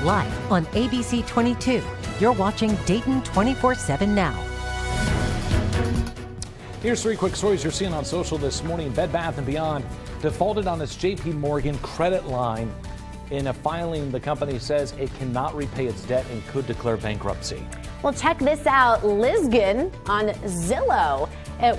Live on ABC 22. You're watching Dayton 24/7 now. Here's 3 quick stories you're seeing on social this morning. Bed Bath & Beyond defaulted on its JP Morgan credit line. In a filing, the company says it cannot repay its debt and could declare bankruptcy. Well, check this out. Lisbon on Zillow.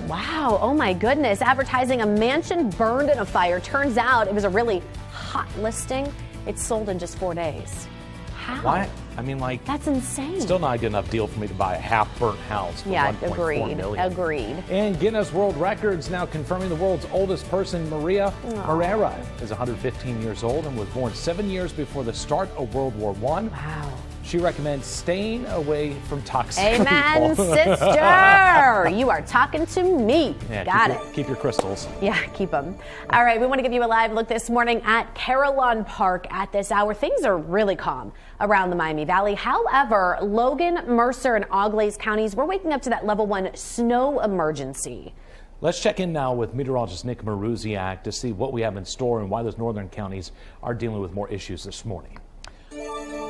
Wow, oh my goodness. Advertising a mansion burned in a fire. Turns out it was a really hot listing. It sold in just 4 days. How? Why? I mean, like, that's insane. Still not a good enough deal for me to buy a half-burnt house for $1.4 million. Agreed. And Guinness World Records now confirming the world's oldest person, Maria Herrera, is 115 years old and was born 7 years before the start of World War I. Wow. She recommends staying away from toxic Amen, people. sister. You are talking to me. Yeah, Got it. Keep your crystals. Yeah, keep them. All right, we want to give you a live look this morning at Carillon Park at this hour. Things are really calm around the Miami Valley. However, Logan, Mercer, and Auglaize counties, we're waking up to that level 1 snow emergency. Let's check in now with meteorologist Nick Maruziak to see what we have in store and why those northern counties are dealing with more issues this morning.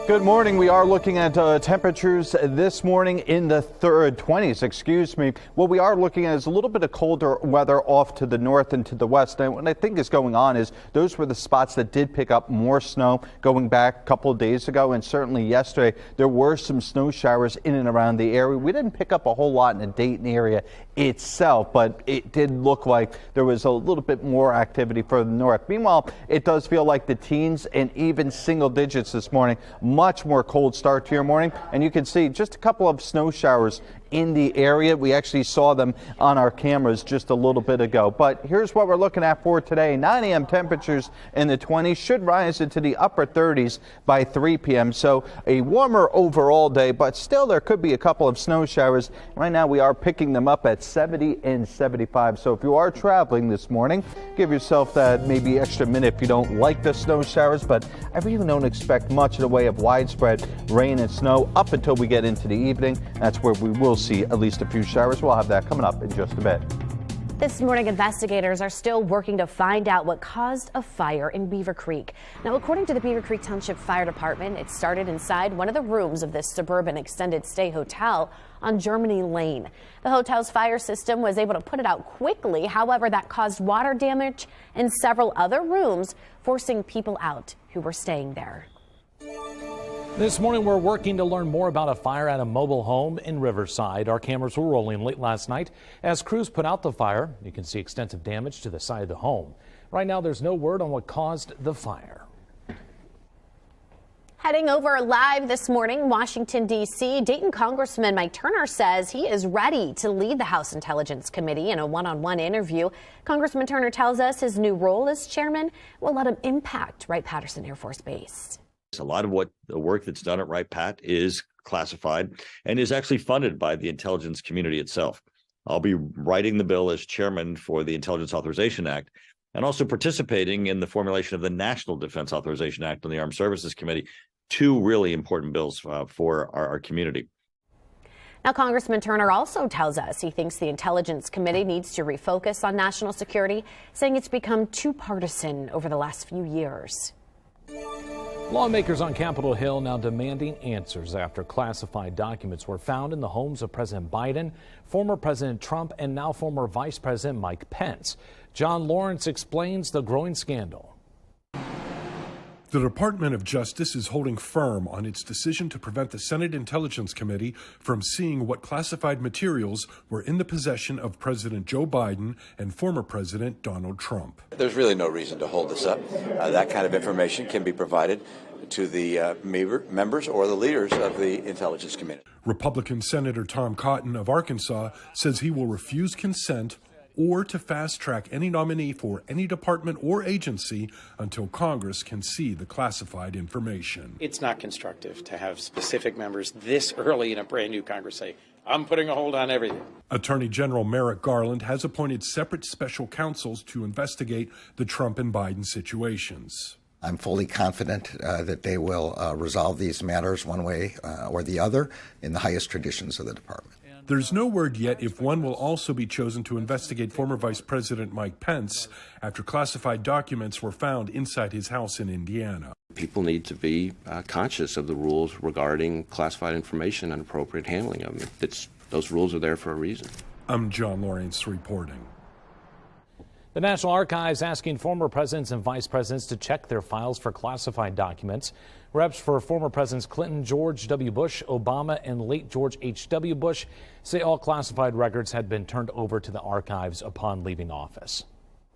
Good morning. We are looking at temperatures this morning in the 20s. What we are looking at is a little bit of colder weather off to the north and to the west. And what I think is going on is those were the spots that did pick up more snow going back a couple of days ago. And certainly yesterday, there were some snow showers in and around the area. We didn't pick up a whole lot in the Dayton area itself, but it did look like there was a little bit more activity further north. Meanwhile, it does feel like the teens and even single digits this morning. Much more cold start to your morning, and you can see just a couple of snow showers in the area. We actually saw them on our cameras just a little bit ago. But here's what we're looking at for today. 9 a.m. temperatures in the 20s should rise into the upper 30s by 3 p.m. So a warmer overall day, but still there could be a couple of snow showers. Right now we are picking them up at 70 and 75. So if you are traveling this morning, give yourself that maybe extra minute if you don't like the snow showers. But I really don't expect much in the way of widespread rain and snow up until we get into the evening. That's where we will see at least a few showers. We'll have that coming up in just a bit. This morning, investigators are still working to find out what caused a fire in Beaver Creek. Now, according to the Beaver Creek Township Fire Department, it started inside one of the rooms of this suburban extended stay hotel on Germany Lane. The hotel's fire system was able to put it out quickly. However, that caused water damage in several other rooms, forcing people out who were staying there. This morning, we're working to learn more about a fire at a mobile home in Riverside. Our cameras were rolling late last night. As crews put out the fire, you can see extensive damage to the side of the home. Right now, there's no word on what caused the fire. Heading over live this morning, Washington, D.C., Dayton Congressman Mike Turner says he is ready to lead the House Intelligence Committee in a one-on-one interview. Congressman Turner tells us his new role as chairman will let him impact Wright-Patterson Air Force Base. A lot of what the work that's done at Wright-Pat is classified and is actually funded by the intelligence community itself. I'll be writing the bill as chairman for the Intelligence Authorization Act and also participating in the formulation of the National Defense Authorization Act on the Armed Services Committee. 2 really important bills for our community. Now, Congressman Turner also tells us he thinks the Intelligence Committee needs to refocus on national security, saying it's become too partisan over the last few years. Lawmakers on Capitol Hill now demanding answers after classified documents were found in the homes of President Biden, former President Trump, and now former Vice President Mike Pence. John Lawrence explains the growing scandal. The Department of Justice is holding firm on its decision to prevent the Senate Intelligence Committee from seeing what classified materials were in the possession of President Joe Biden and former President Donald Trump. There's really no reason to hold this up. That kind of information can be provided to the members or the leaders of the Intelligence Committee. Republican Senator Tom Cotton of Arkansas says he will refuse consent or to fast-track any nominee for any department or agency until Congress can see the classified information. It's not constructive to have specific members this early in a brand new Congress say, I'm putting a hold on everything. Attorney General Merrick Garland has appointed separate special counsels to investigate the Trump and Biden situations. I'm fully confident that they will resolve these matters one way or the other in the highest traditions of the department. There's no word yet if one will also be chosen to investigate former Vice President Mike Pence after classified documents were found inside his house in Indiana. People need to be conscious of the rules regarding classified information and appropriate handling of it. Those rules are there for a reason. I'm John Lawrence reporting. The National Archives asking former presidents and vice presidents to check their files for classified documents. Reps for former presidents Clinton, George W. Bush, Obama, and late George H.W. Bush say all classified records had been turned over to the archives upon leaving office.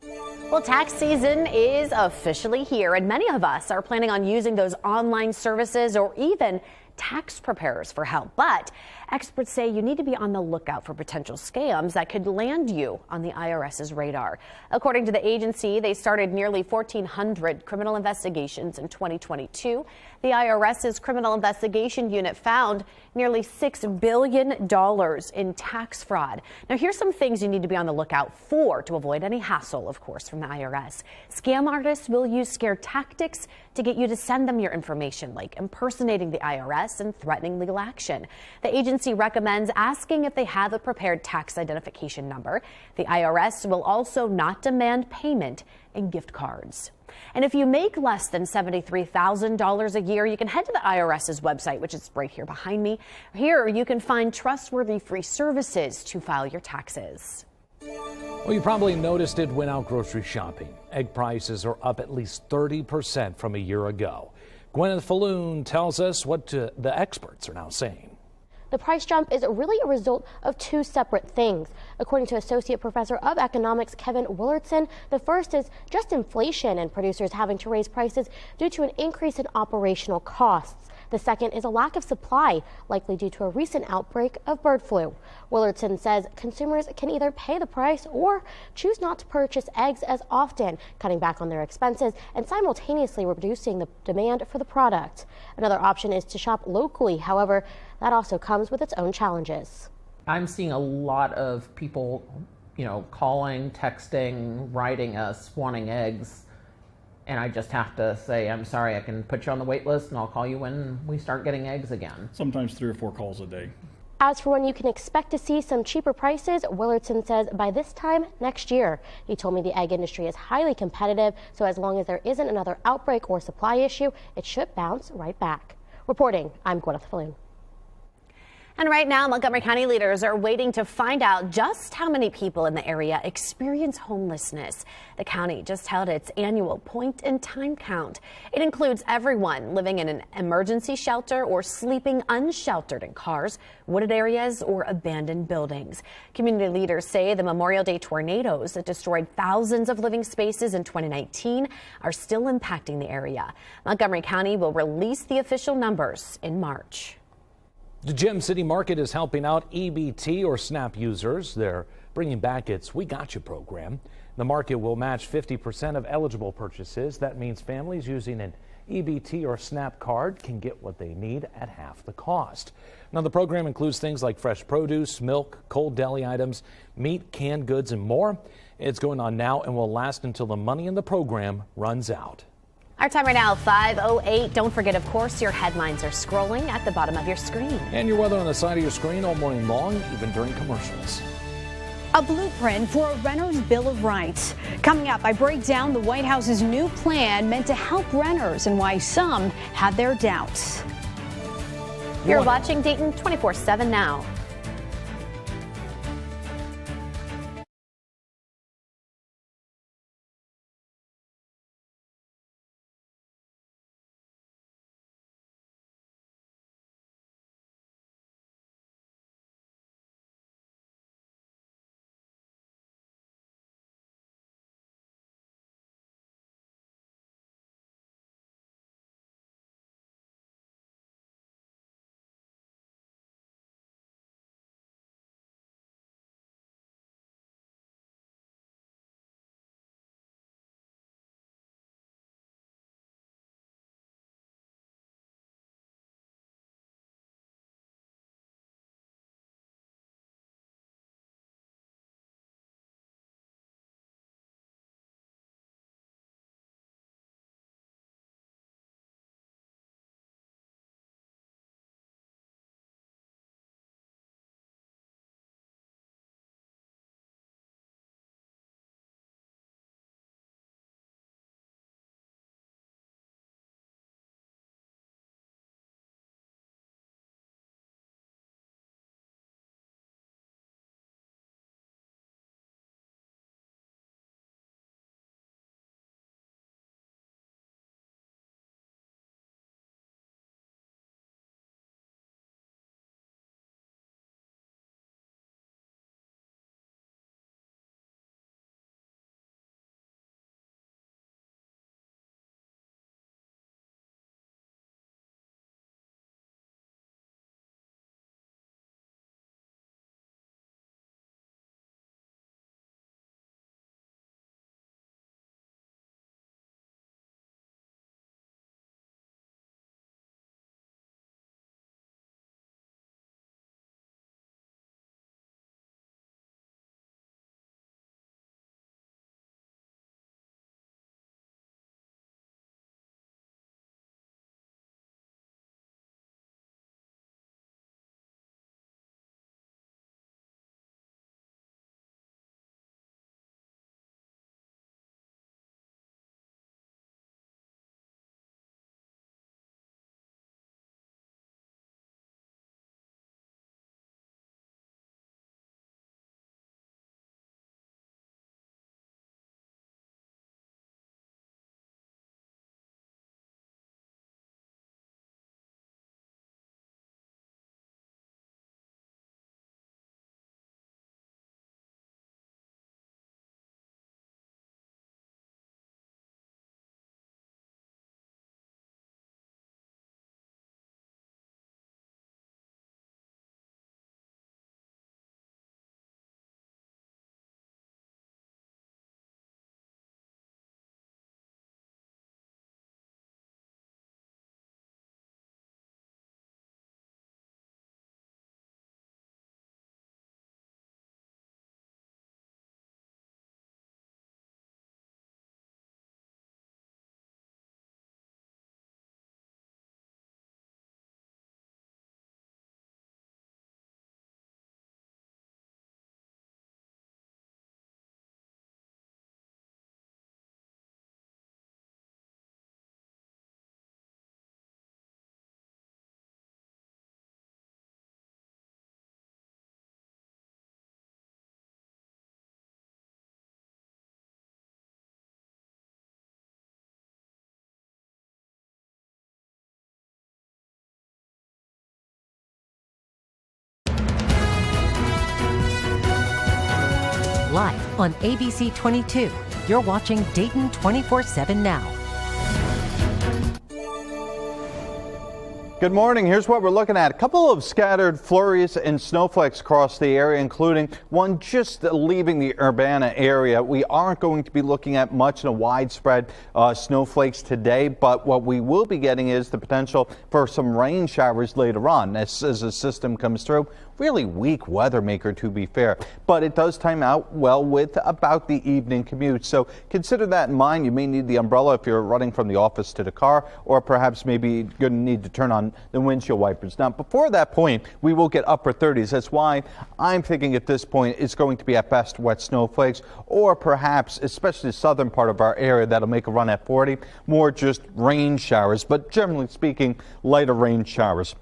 Well, tax season is officially here, and many of us are planning on using those online services or even tax preparers for help. But experts say you need to be on the lookout for potential scams that could land you on the IRS's radar. According to the agency, they started nearly 1,400 criminal investigations in 2022. The IRS's criminal investigation unit found nearly $6 billion in tax fraud. Now, here's some things you need to be on the lookout for to avoid any hassle, of course, from the IRS. Scam artists will use scare tactics to get you to send them your information, like impersonating the IRS and threatening legal action. The agency recommends asking if they have a prepared tax identification number. The IRS will also not demand payment in gift cards. And if you make less than $73,000 a year, you can head to the IRS's website, which is right here behind me. Here you can find trustworthy free services to file your taxes. Well, you probably noticed it when out grocery shopping. Egg prices are up at least 30% from a year ago. Gwyneth Falloon tells us what the experts are now saying. The price jump is really a result of two separate things. According to Associate Professor of Economics Kevin Willardson, the first is just inflation and producers having to raise prices due to an increase in operational costs. The second is a lack of supply, likely due to a recent outbreak of bird flu. Willardson says consumers can either pay the price or choose not to purchase eggs as often, cutting back on their expenses and simultaneously reducing the demand for the product. Another option is to shop locally. However, that also comes with its own challenges. I'm seeing a lot of people, calling, texting, writing us, wanting eggs. And I just have to say, I'm sorry, I can put you on the wait list and I'll call you when we start getting eggs again. Sometimes 3 or 4 calls a day. As for when you can expect to see some cheaper prices, Willardson says by this time next year. He told me the egg industry is highly competitive, so as long as there isn't another outbreak or supply issue, it should bounce right back. Reporting, I'm Gwyneth Falloon. And right now, Montgomery County leaders are waiting to find out just how many people in the area experience homelessness. The county just held its annual point-in-time count. It includes everyone living in an emergency shelter or sleeping unsheltered in cars, wooded areas, or abandoned buildings. Community leaders say the Memorial Day tornadoes that destroyed thousands of living spaces in 2019 are still impacting the area. Montgomery County will release the official numbers in March. The Gem City Market is helping out EBT or SNAP users. They're bringing back its We Got You program. The market will match 50% of eligible purchases. That means families using an EBT or SNAP card can get what they need at half the cost. Now, the program includes things like fresh produce, milk, cold deli items, meat, canned goods, and more. It's going on now and will last until the money in the program runs out. Our time right now, 5:08. Don't forget, of course, your headlines are scrolling at the bottom of your screen. And your weather on the side of your screen all morning long, even during commercials. A blueprint for a renter's Bill of Rights. Coming up, I break down the White House's new plan meant to help renters and why some have their doubts. You're watching Dayton 24/7 now. on ABC 22. You're watching Dayton 24/7 now. Good morning. Here's what we're looking at. A couple of scattered flurries and snowflakes across the area, including one just leaving the Urbana area. We aren't going to be looking at much in a widespread snowflakes today, but what we will be getting is the potential for some rain showers later on as the system comes through. Really weak weather maker, to be fair, but it does time out well with about the evening commute. So consider that in mind. You may need the umbrella if you're running from the office to the car, or perhaps maybe going to need to turn on the windshield wipers. Now, before that point, we will get upper 30s. That's why I'm thinking at this point it's going to be at best wet snowflakes, or perhaps, especially the southern part of our area, that'll make a run at 40, more just rain showers, but generally speaking, lighter rain showers.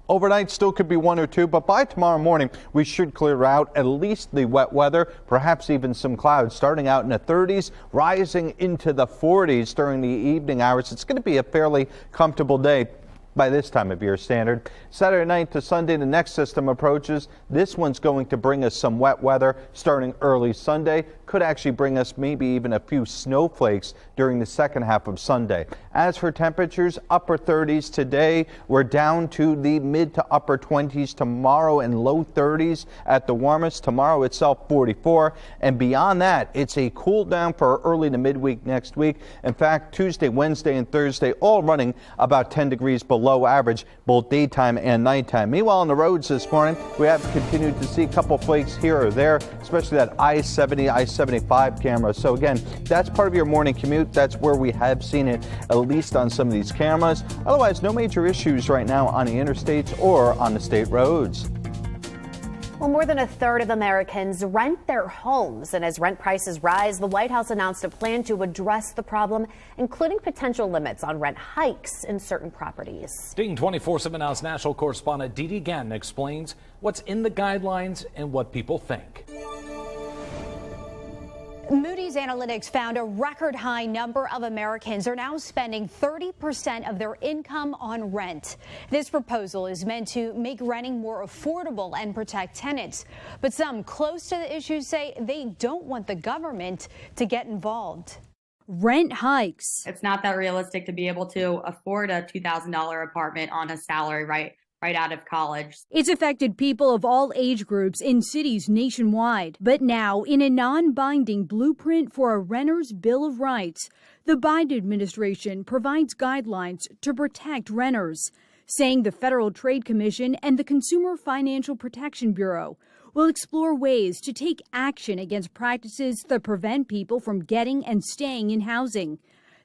Overnight still could be one or two, but by tomorrow morning we should clear out at least the wet weather, perhaps even some clouds starting out in the 30s, rising into the 40s during the evening hours. It's going to be a fairly comfortable day by this time of year standard. Saturday night to Sunday, the next system approaches. This one's going to bring us some wet weather starting early Sunday. Could actually bring us maybe even a few snowflakes during the second half of Sunday. As for temperatures, upper 30s today. We're down to the mid to upper 20s tomorrow and low 30s at the warmest. Tomorrow itself 44, and beyond that it's a cool down for early to midweek next week. In fact, Tuesday, Wednesday and Thursday all running about 10 degrees below average both daytime and nighttime. Meanwhile, on the roads this morning we have continued to see a couple flakes here or there, especially that I-70, I-75 camera. So again, that's part of your morning commute. That's where we have seen it, at least on some of these cameras. Otherwise, no major issues right now on the interstates or on the state roads. Well, more than a third of Americans rent their homes, and as rent prices rise, the White House announced a plan to address the problem, including potential limits on rent hikes in certain properties. Dayton 24/7 Now's national correspondent Dee Gannon explains what's in the guidelines and what people think. Moody's Analytics found a record high number of Americans are now spending 30% of their income on rent. This proposal is meant to make renting more affordable and protect tenants. But some close to the issue say they don't want the government to get involved. Rent hikes. It's not that realistic to be able to afford a $2,000 apartment on a salary right out of college. It's affected people of all age groups in cities nationwide. But now, in a non-binding blueprint for a renter's Bill of Rights, the Biden administration provides guidelines to protect renters, saying the Federal Trade Commission and the Consumer Financial Protection Bureau will explore ways to take action against practices that prevent people from getting and staying in housing.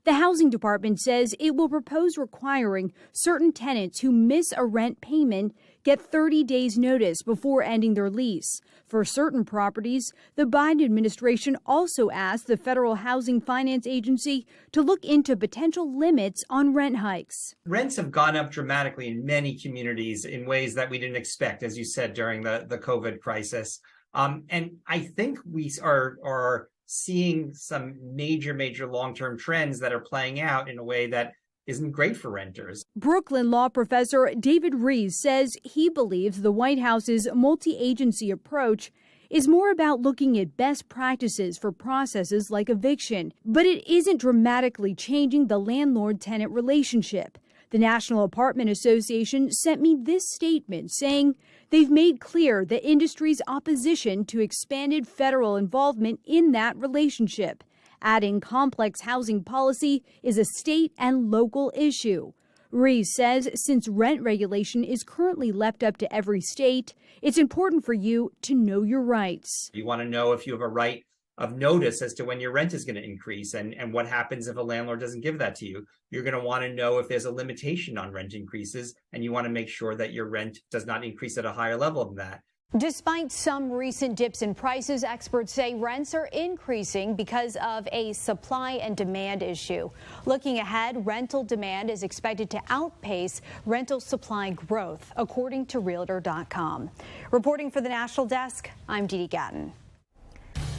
The Housing Department says it will propose requiring certain tenants who miss a rent payment get 30 days notice before ending their lease. For certain properties, the Biden administration also asked the Federal Housing Finance Agency to look into potential limits on rent hikes. Rents have gone up dramatically in many communities in ways that we didn't expect, as you said, during the COVID crisis. And I think we are seeing some major long-term trends that are playing out in a way that isn't great for renters. Brooklyn law professor David Rees says he believes the White House's multi-agency approach is more about looking at best practices for processes like eviction, but it isn't dramatically changing the landlord-tenant relationship. The National Apartment Association sent me this statement saying they've made clear the industry's opposition to expanded federal involvement in that relationship, adding complex housing policy is a state and local issue. Rees says since rent regulation is currently left up to every state, it's important for you to know your rights. You want to know if you have a right of notice as to when your rent is going to increase and what happens if a landlord doesn't give that to you. You're going to want to know if there's a limitation on rent increases, and you want to make sure that your rent does not increase at a higher level than that. Despite some recent dips in prices, experts say rents are increasing because of a supply and demand issue. Looking ahead, rental demand is expected to outpace rental supply growth, according to Realtor.com. Reporting for the National Desk, I'm Dee Gatton.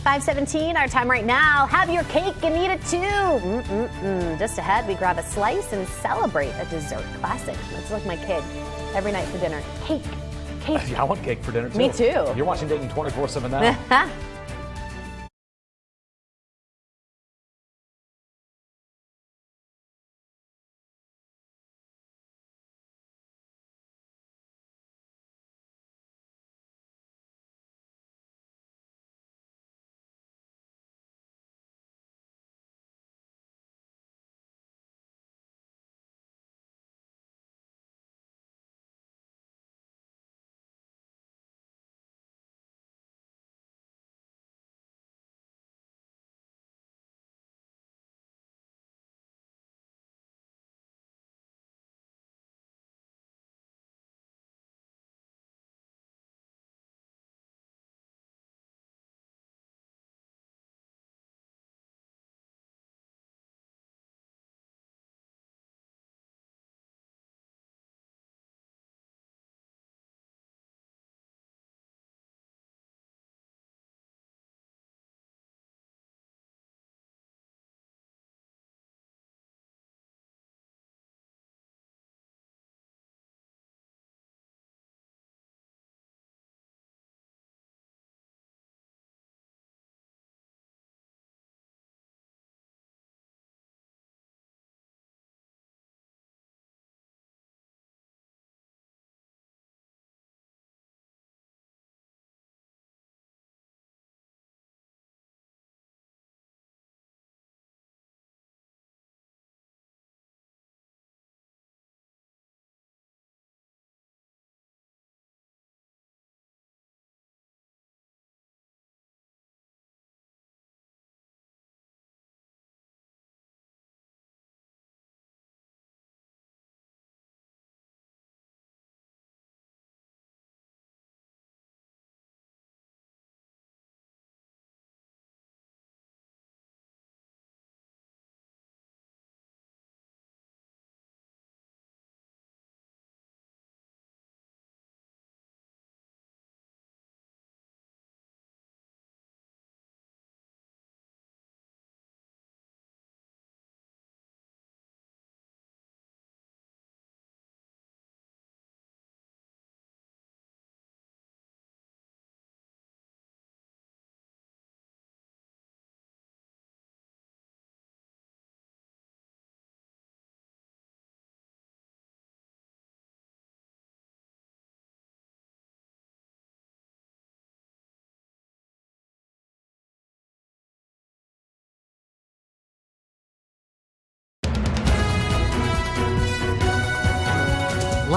5:17, our time right now. Have your cake and eat it too. Just ahead, we grab a slice and celebrate a dessert classic. That's like my kid every night for dinner. Cake. Yeah, I want cake for dinner too. Me too. You're watching Dayton 24/7 now.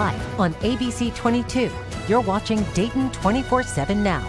live on ABC 22. You're watching Dayton 24/7 now.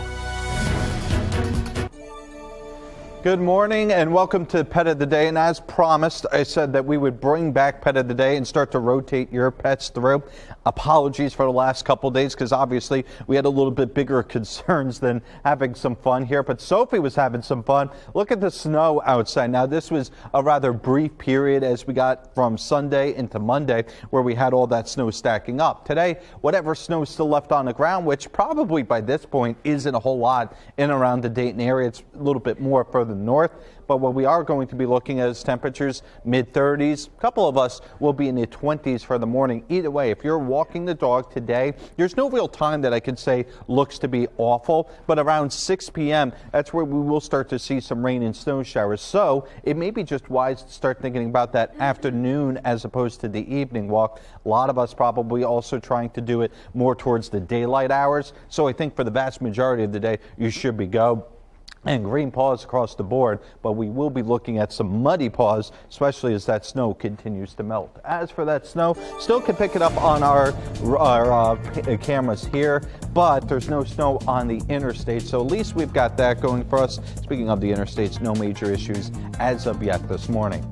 Good morning and welcome to Pet of the Day. And as promised, I said that we would bring back Pet of the Day and start to rotate your pets through. Apologies for the last couple days because obviously we had a little bit bigger concerns than having some fun here. But Sophie was having some fun. Look at the snow outside. Now this was a rather brief period as we got from Sunday into Monday where we had all that snow stacking up. Today, whatever snow is still left on the ground, which probably by this point isn't a whole lot in around the Dayton area. It's a little bit more further north, but what we are going to be looking at is temperatures mid-30s. A couple of us will be in the 20s for the morning. Either way, if you're walking the dog today, there's no real time that I can say looks to be awful, but around 6 p.m., that's where we will start to see some rain and snow showers. So it may be just wise to start thinking about that afternoon as opposed to the evening walk. A lot of us probably also trying to do it more towards the daylight hours. So I think for the vast majority of the day, you should be go. And green paws across the board, but we will be looking at some muddy paws, especially as that snow continues to melt. As for that snow, still can pick it up on our cameras here, but there's no snow on the interstate, so at least we've got that going for us. Speaking of the interstates, no major issues as of yet this morning.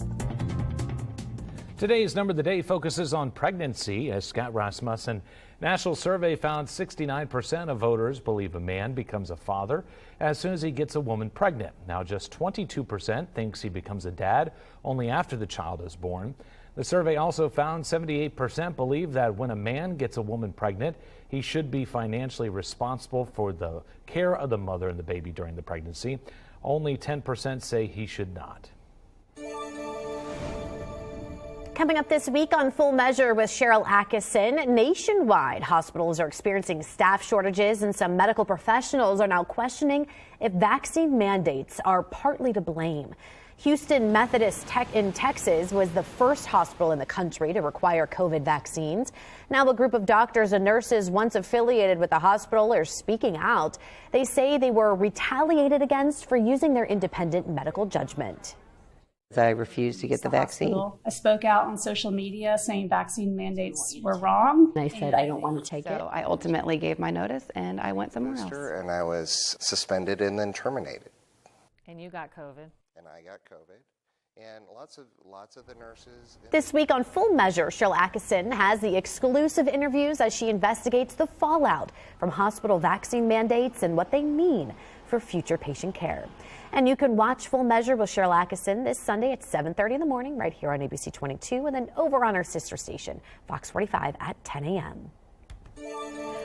Today's number of the day focuses on pregnancy. As Scott Rasmussen National survey found 69% of voters believe a man becomes a father as soon as he gets a woman pregnant. Now just 22% thinks he becomes a dad only after the child is born. The survey also found 78% believe that when a man gets a woman pregnant, he should be financially responsible for the care of the mother and the baby during the pregnancy. Only 10% say he should not. Coming up this week on Full Measure with Cheryl Atkinson, nationwide hospitals are experiencing staff shortages and some medical professionals are now questioning if vaccine mandates are partly to blame. Houston Methodist in Texas was the first hospital in the country to require COVID vaccines. Now a group of doctors and nurses once affiliated with the hospital are speaking out. They say they were retaliated against for using their independent medical judgment. I refused to get the vaccine. I spoke out on social media saying vaccine mandates were wrong. I said I don't want to take it. So I ultimately gave my notice and I went somewhere else. And I was suspended and then terminated. And you got COVID. And I got COVID. And lots of the nurses. This week on Full Measure, Cheryl Atkinson has the exclusive interviews as she investigates the fallout from hospital vaccine mandates and what they mean for future patient care. And you can watch Full Measure with Cheryl Atkinson this Sunday at 7:30 in the morning right here on ABC 22 and then over on our sister station, Fox 45 at 10 a.m.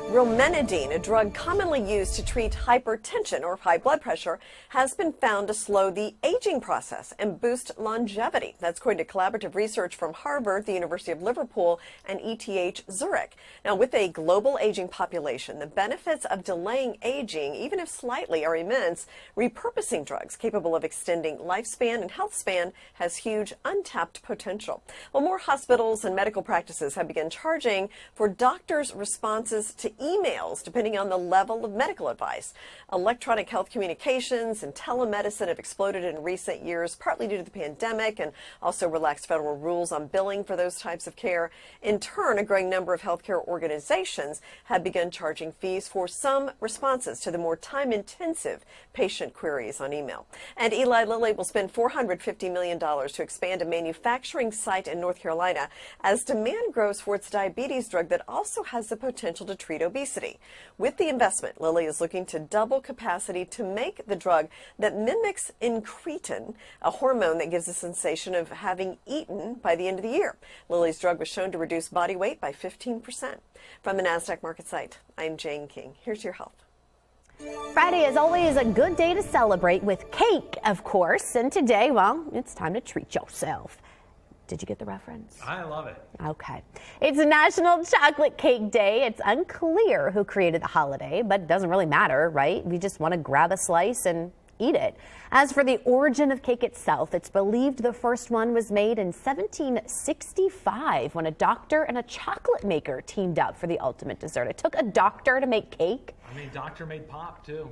Bromenadine, a drug commonly used to treat hypertension or high blood pressure, has been found to slow the aging process and boost longevity. That's according to collaborative research from Harvard, the University of Liverpool, and ETH Zurich. Now, with a global aging population, the benefits of delaying aging, even if slightly, are immense. Repurposing drugs capable of extending lifespan and health span has huge untapped potential. Well, more hospitals and medical practices have begun charging for doctors' responses to emails, depending on the level of medical advice. Electronic health communications and telemedicine have exploded in recent years, partly due to the pandemic and also relaxed federal rules on billing for those types of care. In turn, a growing number of healthcare organizations have begun charging fees for some responses to the more time-intensive patient queries on email. And Eli Lilly will spend $450 million to expand a manufacturing site in North Carolina as demand grows for its diabetes drug that also has the potential to treat obesity. With the investment, Lilly is looking to double capacity to make the drug that mimics incretin, a hormone that gives a sensation of having eaten by the end of the year. Lilly's drug was shown to reduce body weight by 15%. From the NASDAQ market site, I'm Jane King. Here's your health. Friday is always a good day to celebrate with cake, of course. And today, well, it's time to treat yourself. Did you get the reference? I love it. Okay. It's National Chocolate Cake Day. It's unclear who created the holiday, but it doesn't really matter, right? We just want to grab a slice and eat it. As for the origin of cake itself, it's believed the first one was made in 1765 when a doctor and a chocolate maker teamed up for the ultimate dessert. It took a doctor to make cake. I mean, doctor made pop, too.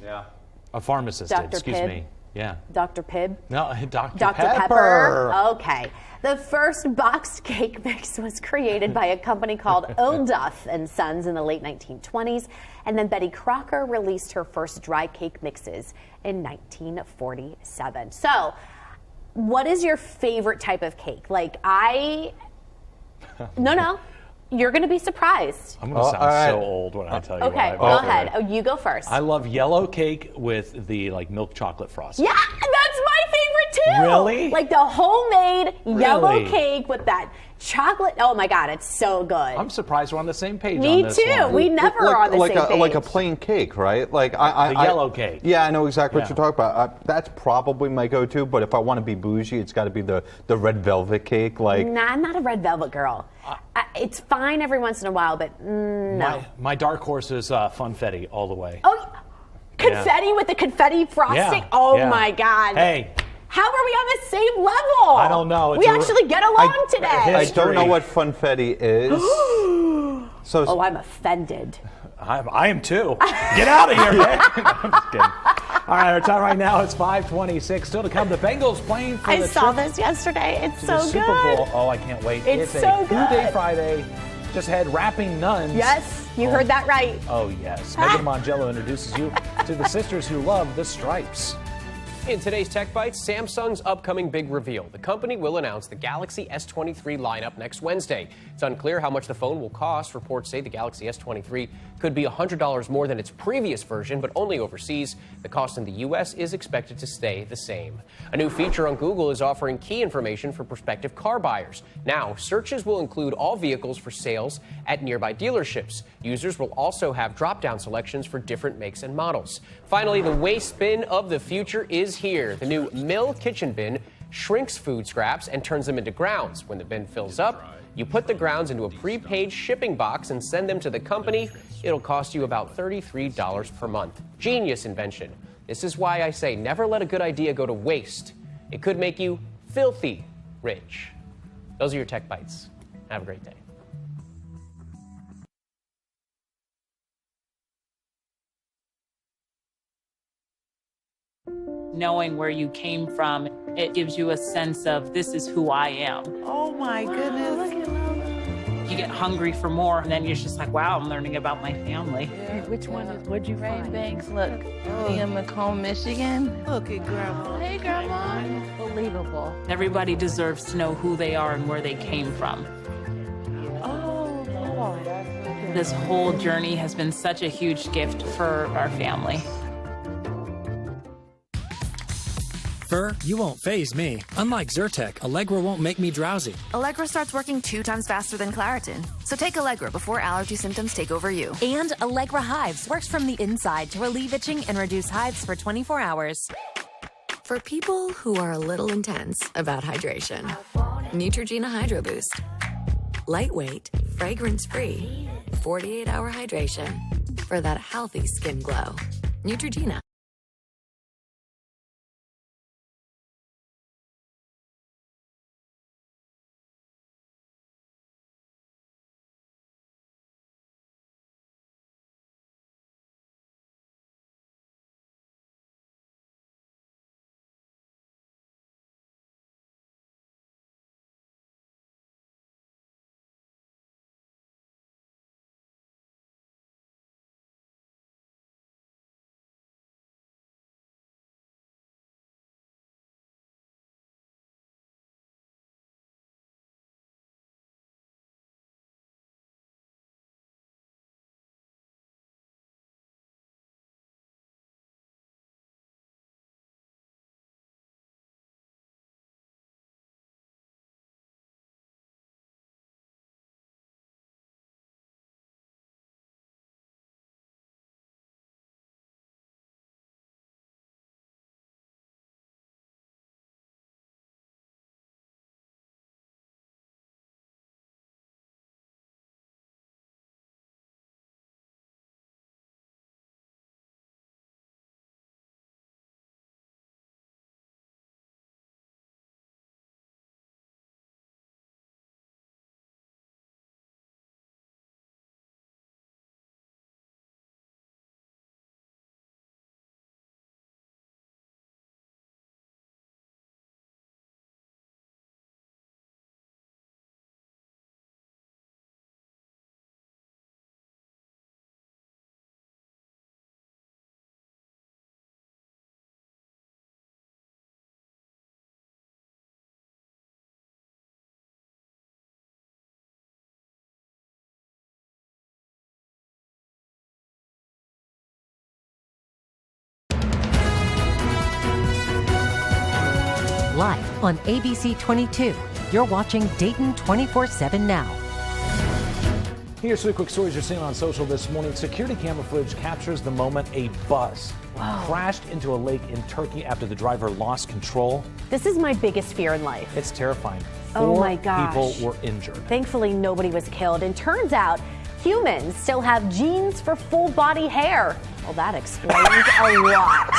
Yeah. A pharmacist Dr. did, excuse Pibb. me. Yeah. Dr. Pibb? No, Dr. Pepper. Okay. The first boxed cake mix was created by a company called Ilduff and Sons in the late 1920s, and then Betty Crocker released her first dry cake mixes in 1947. So, what is your favorite type of cake? No. You're going to be surprised. I'm going to sound so old when I tell you. Okay, go ahead. Oh, you go first. I love yellow cake with the milk chocolate frosting. Yeah, that's my favorite too. Really? Like the homemade yellow cake with that chocolate. Oh my God, it's so good. I'm surprised we're on the same page. Me on this too. one. We never are on the same page. Like a plain cake, right? Like the yellow cake. Yeah, I know exactly what you're talking about. That's probably my go-to. But if I want to be bougie, it's got to be the red velvet cake. Nah, I'm not a red velvet girl. It's fine every once in a while, but no. My dark horse is funfetti all the way. Oh, confetti with the confetti frosting. Yeah. Oh my God. Hey. How are we on the same level? I don't know. We actually get along today. I don't know what funfetti is. Oh, I'm offended. I am too. Get out of here, man. I'm just kidding. All right, our time right now is 5:26. Still to come, the Bengals playing for I saw this yesterday. It's so good. Super Bowl. Oh, I can't wait. It's so a good. Food Day Friday. Just had Rapping Nuns. Yes, you heard that right. Oh, yes. Megan Mongello introduces you to the sisters who love the stripes. In today's Tech Bites, Samsung's upcoming big reveal. The company will announce the Galaxy S23 lineup next Wednesday. It's unclear how much the phone will cost. Reports say the Galaxy S23 could be $100 more than its previous version, but only overseas. The cost in the U.S. is expected to stay the same. A new feature on Google is offering key information for prospective car buyers. Now, searches will include all vehicles for sales at nearby dealerships. Users will also have drop-down selections for different makes and models. Finally, the waste bin of the future is here. The new Mill kitchen bin shrinks food scraps and turns them into grounds. When the bin fills up, you put the grounds into a prepaid shipping box and send them to the company. It'll cost you about $33 per month. Genius invention. This is why I say never let a good idea go to waste. It could make you filthy rich. Those are your Tech Bites. Have a great day. Knowing where you came from, it gives you a sense of this is who I am. Oh my goodness. Look at Logan. You get hungry for more, and then you're just like, wow, I'm learning about my family. Yeah. Which one is, what'd you find? Banks, look. In Macomb, Michigan. Look at Grandma. Hey, Grandma. Unbelievable. Everybody deserves to know who they are and where they came from. Oh, Lord. This whole journey has been such a huge gift for our family. Fur, you won't faze me. Unlike Zyrtec, Allegra won't make me drowsy. Allegra starts working 2 times faster than Claritin. So take Allegra before allergy symptoms take over you. And Allegra Hives works from the inside to relieve itching and reduce hives for 24 hours. For people who are a little intense about hydration, Neutrogena Hydro Boost. Lightweight, fragrance-free, 48-hour hydration for that healthy skin glow. Neutrogena. on ABC 22. You're watching Dayton 24/7 now. Here's three quick stories you're seeing on social this morning. Security camera footage captures the moment a bus crashed into a lake in Turkey after the driver lost control. This is my biggest fear in life. It's terrifying. Oh my 4 gosh. people were injured. Thankfully, nobody was killed. And turns out humans still have genes for full body hair. Well, that explains a lot.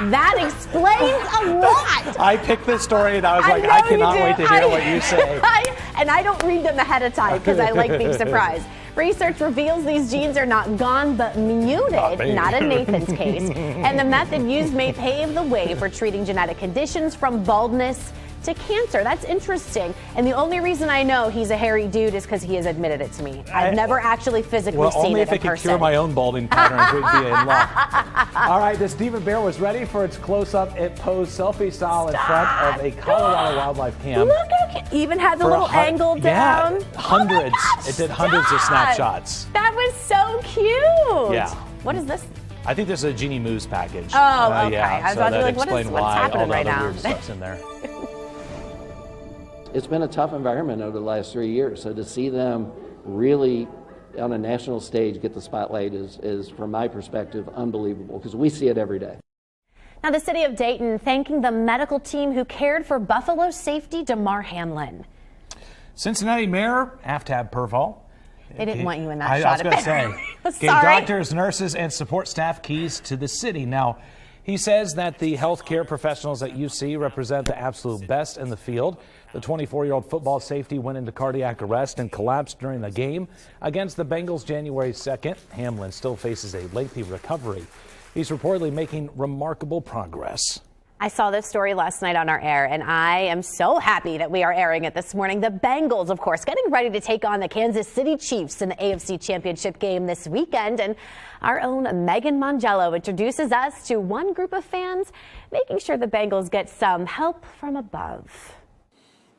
That explains a lot. I picked this story and I was like, I cannot wait to hear what you say. And I don't read them ahead of time because I like being surprised. Research reveals these genes are not gone but muted, not in Nathan's case. And the method used may pave the way for treating genetic conditions from baldness to cancer. That's interesting. And the only reason I know he's a hairy dude is because he has admitted it to me. I've never actually physically seen only it if in it could person. cure my own balding patterns, we'd be in luck. All right, this diva bear was ready for its close-up. It posed selfie style in front of a Colorado wildlife camp. Look at it. Even had the little angle down. Yeah, hundreds. Oh my gosh, it did hundreds of snapshots. That was so cute. Yeah. What is this? I think this is a Genie Moves package. Oh, okay. Yeah, I was so about to that be like, explained what's why happening all the right other now? weird stuff's in there. It's been a tough environment over the last 3 years, so to see them really on a national stage get the spotlight is from my perspective, unbelievable, because we see it every day. Now, the city of Dayton thanking the medical team who cared for Buffalo safety DeMar Hamlin. Cincinnati Mayor Aftab Preble. They didn't want you in that I shot. was going to say, gave doctors, nurses, and support staff keys to the city. Now, he says that the healthcare professionals at UC represent the absolute best in the field. The 24-year-old football safety went into cardiac arrest and collapsed during the game against the Bengals January 2nd. Hamlin still faces a lengthy recovery. He's reportedly making remarkable progress. I saw this story last night on our air, and I am so happy that we are airing it this morning. The Bengals, of course, getting ready to take on the Kansas City Chiefs in the AFC Championship game this weekend. And our own Megan Mongello introduces us to one group of fans making sure the Bengals get some help from above.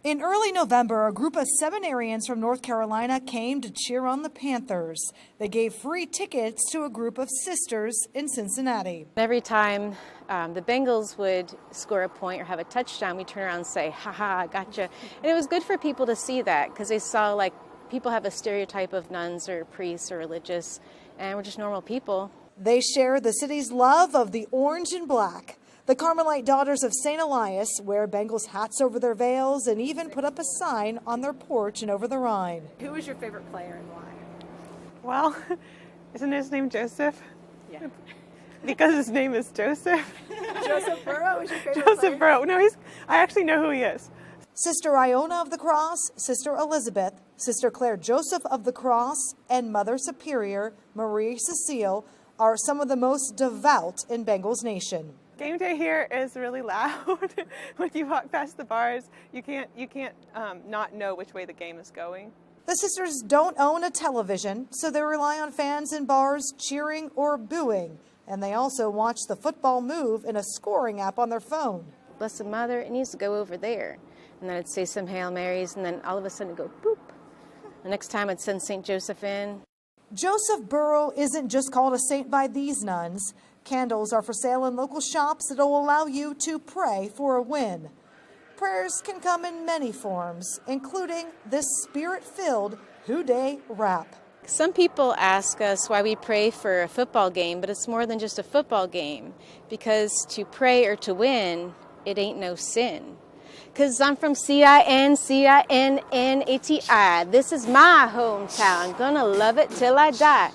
In early November, a group of seminarians from North Carolina came to cheer on the Panthers. They gave free tickets to a group of sisters in Cincinnati. Every time the Bengals would score a point or have a touchdown, we turn around and say, "Ha-ha, I gotcha." And it was good for people to see that because they saw like people have a stereotype of nuns or priests or religious, and we're just normal people. They share the city's love of the orange and black. The Carmelite Daughters of St. Elias wear Bengals hats over their veils and even put up a sign on their porch and over the Rhine. Who is your favorite player and why? Well, isn't his name Joseph? Yeah. Because his name is Joseph. Joseph Burrow is your favorite Joseph player? Burrow. No, I actually know who he is. Sister Iona of the Cross, Sister Elizabeth, Sister Claire Joseph of the Cross, and Mother Superior Marie Cecile are some of the most devout in Bengals Nation. Game day here is really loud. When you walk past the bars, you can't not know which way the game is going. The sisters don't own a television, so they rely on fans in bars cheering or booing. And they also watch the football move in a scoring app on their phone. Blessed Mother, it needs to go over there. And then I'd say some Hail Marys, and then all of a sudden it'd go boop. The next time I'd send St. Joseph in. Joseph Burrow isn't just called a saint by these nuns. Candles are for sale in local shops that will allow you to pray for a win. Prayers can come in many forms, including this spirit-filled Houday rap. Some people ask us why we pray for a football game, but it's more than just a football game. Because to pray or to win, it ain't no sin. Because I'm from C-I-N-C-I-N-N-A-T-I. This is my hometown. Gonna love it till I die.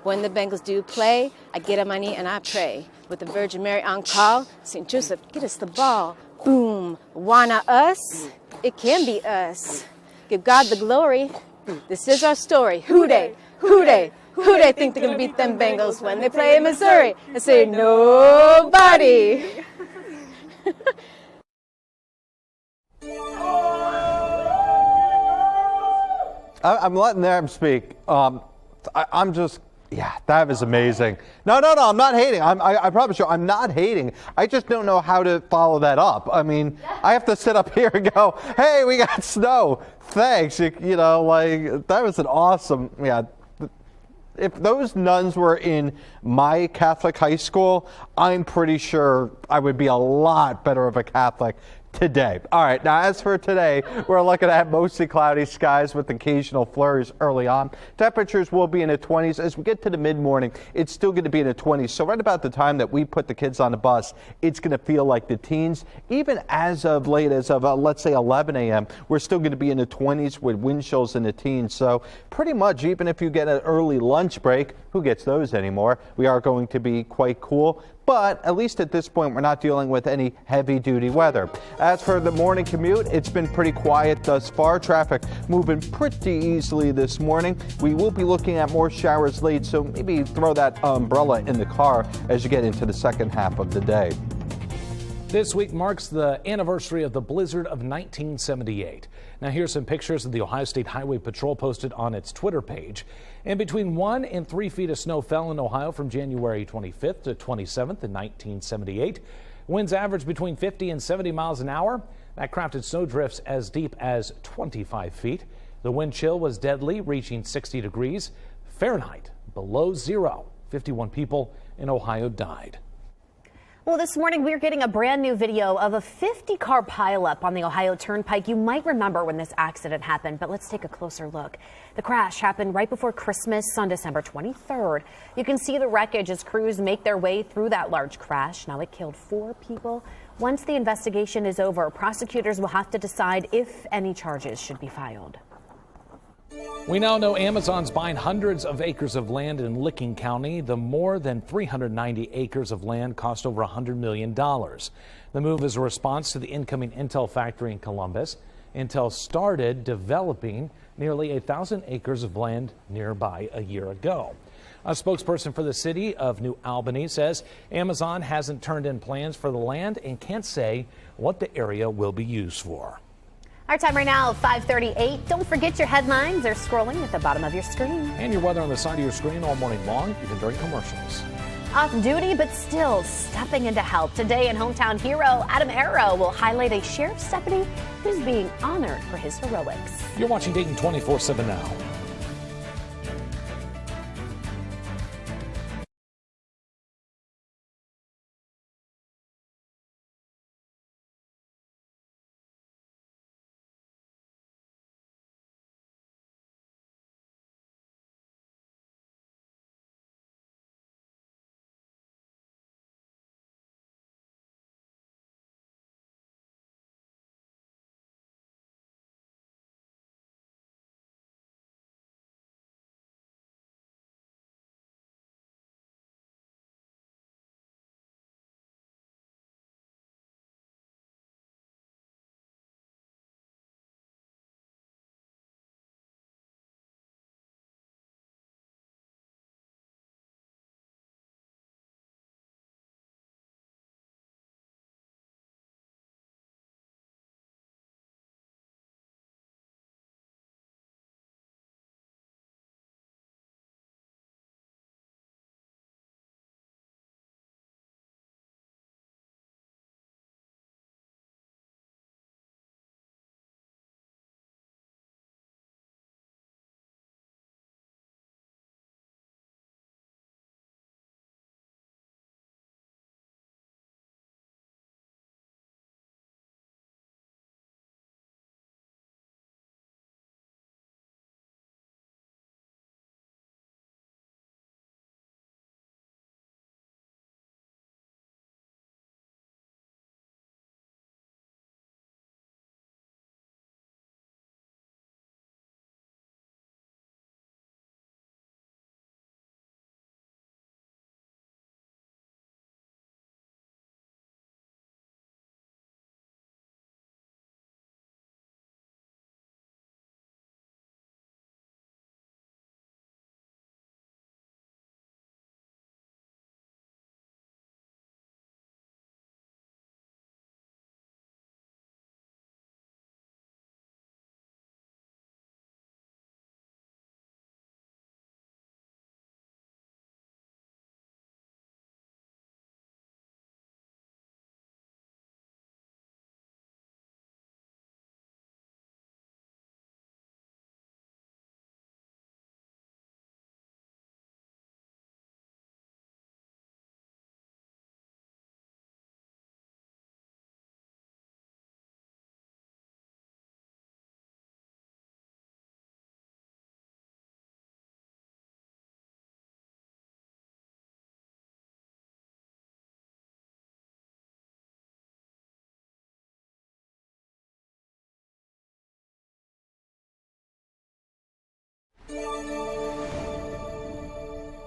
When the Bengals do play, I get on my knee and I pray. With the Virgin Mary on call, St. Joseph, get us the ball. Boom. Why not us? It can be us. Give God the glory. This is our story. Houday, Houday, Houday think they're going to beat them Bengals when they play in Missouri. I say, nobody. I'm letting them speak. I'm just, yeah, that was amazing. No, I'm not hating. I promise you, I'm not hating. I just don't know how to follow that up. I mean, I have to sit up here and go, hey, we got snow. Thanks. You know, like, that was an awesome, yeah. If those nuns were in my Catholic high school, I'm pretty sure I would be a lot better of a Catholic today. All right, now as for today, we're looking at mostly cloudy skies with occasional flurries early on. Temperatures will be in the 20s. As we get to the mid-morning, it's still going to be in the 20s. So right about the time that we put the kids on the bus, it's going to feel like the teens. Even as of late as of, let's say, 11 a.m., we're still going to be in the 20s with wind chills in the teens. So pretty much, even if you get an early lunch break, who gets those anymore? We are going to be quite cool. But at least at this point, we're not dealing with any heavy-duty weather. As for the morning commute, it's been pretty quiet thus far. Traffic moving pretty easily this morning. We will be looking at more showers late, so maybe throw that umbrella in the car as you get into the second half of the day. This week marks the anniversary of the blizzard of 1978. Now here's some pictures of the Ohio State Highway Patrol posted on its Twitter page. And between 1 and 3 feet of snow fell in Ohio from January 25th to 27th in 1978. Winds averaged between 50 and 70 miles an hour. That crafted snow drifts as deep as 25 feet. The wind chill was deadly, reaching 60 degrees Fahrenheit below zero. 51 people in Ohio died. Well, this morning we're getting a brand new video of a 50-car pileup on the Ohio Turnpike. You might remember when this accident happened, but let's take a closer look. The crash happened right before Christmas on December 23rd. You can see the wreckage as crews make their way through that large crash. Now, it killed 4 people. Once the investigation is over, prosecutors will have to decide if any charges should be filed. We now know Amazon's buying hundreds of acres of land in Licking County. The more than 390 acres of land cost over $100 million. The move is a response to the incoming Intel factory in Columbus. Intel started developing nearly 1,000 acres of land nearby a year ago. A spokesperson for the city of New Albany says Amazon hasn't turned in plans for the land and can't say what the area will be used for. Our time right now, 5:38. Don't forget your headlines are scrolling at the bottom of your screen. And your weather on the side of your screen all morning long, even during commercials. Off duty, but still stepping in to help. Today in Hometown Hero, Adam Arrow will highlight a sheriff's deputy who's being honored for his heroics. You're watching Dayton 24/7 now.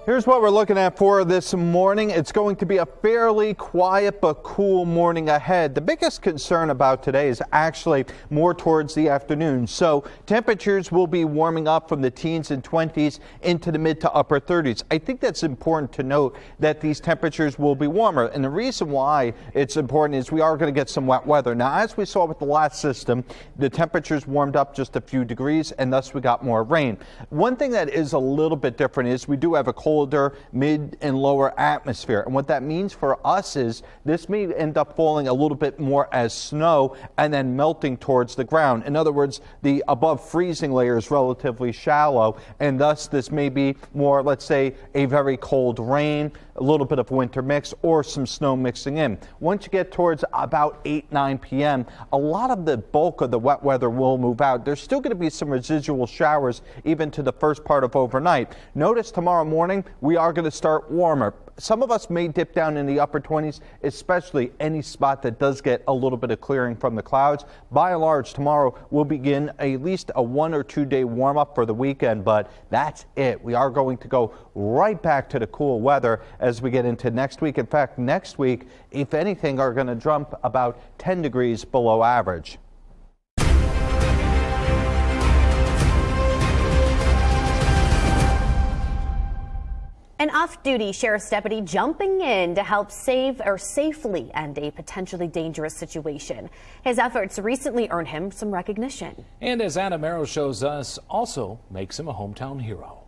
Here's what we're looking at for this morning. It's going to be a fairly quiet but cool morning ahead. The biggest concern about today is actually more towards the afternoon. So temperatures will be warming up from the teens and 20s into the mid to upper 30s. I think that's important to note that these temperatures will be warmer. And the reason why it's important is we are going to get some wet weather. Now, as we saw with the last system, the temperatures warmed up just a few degrees and thus we got more rain. One thing that is a little bit different is we do have a colder mid and lower atmosphere. And what that means for us is this may end up falling a little bit more as snow and then melting towards the ground. In other words, the above freezing layer is relatively shallow, and thus this may be more, let's say, a very cold rain, a little bit of winter mix, or some snow mixing in. Once you get towards about 8-9 p.m., a lot of the bulk of the wet weather will move out. There's still going to be some residual showers even to the first part of overnight. Notice tomorrow morning we are going to start warmer. Some of us may dip down in the upper 20s, especially any spot that does get a little bit of clearing from the clouds. By and large, tomorrow will begin at least a 1 or 2 day warm up for the weekend, but that's it. We are going to go right back to the cool weather as we get into next week. In fact, next week, if anything, are going to jump about 10 degrees below average. An off-duty sheriff's deputy jumping in to help save or safely end a potentially dangerous situation. His efforts recently earned him some recognition. And as Adam Arrow shows us, also makes him a hometown hero.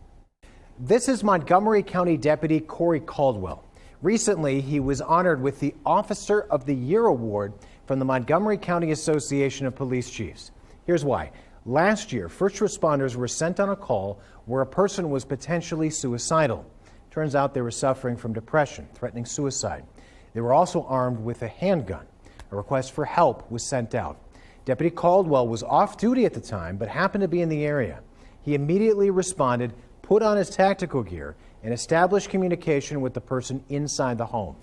This is Montgomery County Deputy Corey Caldwell. Recently, he was honored with the Officer of the Year Award from the Montgomery County Association of Police Chiefs. Here's why. Last year, first responders were sent on a call where a person was potentially suicidal. Turns out they were suffering from depression, threatening suicide. They were also armed with a handgun. A request for help was sent out. Deputy Caldwell was off duty at the time, but happened to be in the area. He immediately responded, put on his tactical gear, and established communication with the person inside the home.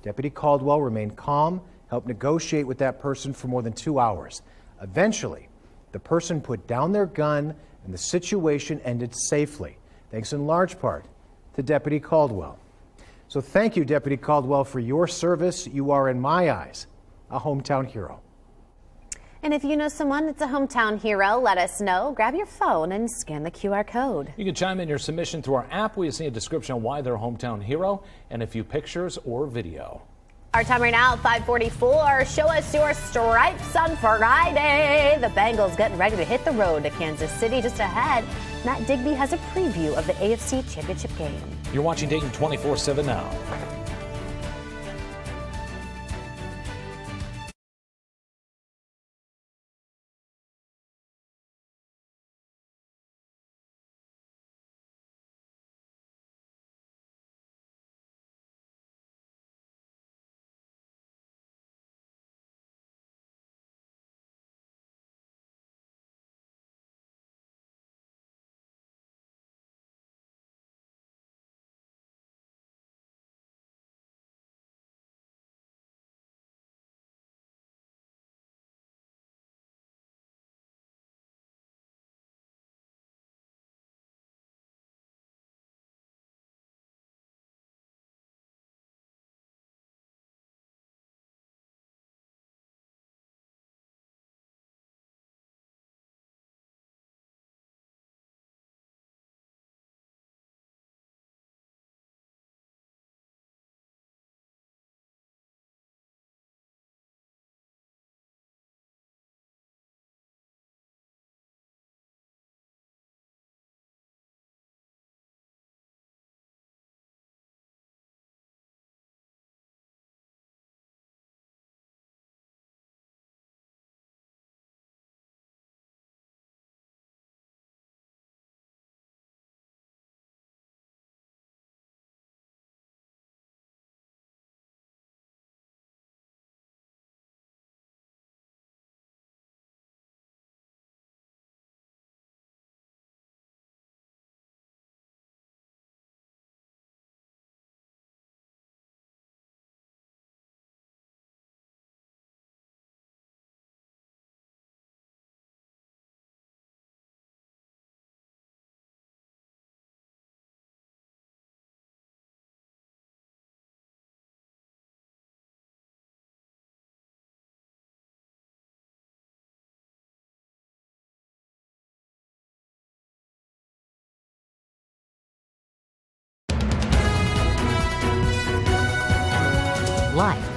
Deputy Caldwell remained calm, helped negotiate with that person for more than 2 hours. Eventually, the person put down their gun and the situation ended safely, thanks in large part to Deputy Caldwell. So thank you, Deputy Caldwell, for your service. You are, in my eyes, a hometown hero. And if you know someone that's a hometown hero, let us know. Grab your phone and scan the QR code. You can chime in your submission through our app. We see a description on why they're a hometown hero and a few pictures or video. Our time right now, 5:44. Show us your stripes on Friday. The Bengals getting ready to hit the road to Kansas City. Just ahead, Matt Digby has a preview of the AFC Championship game. You're watching Dayton 24/7 now.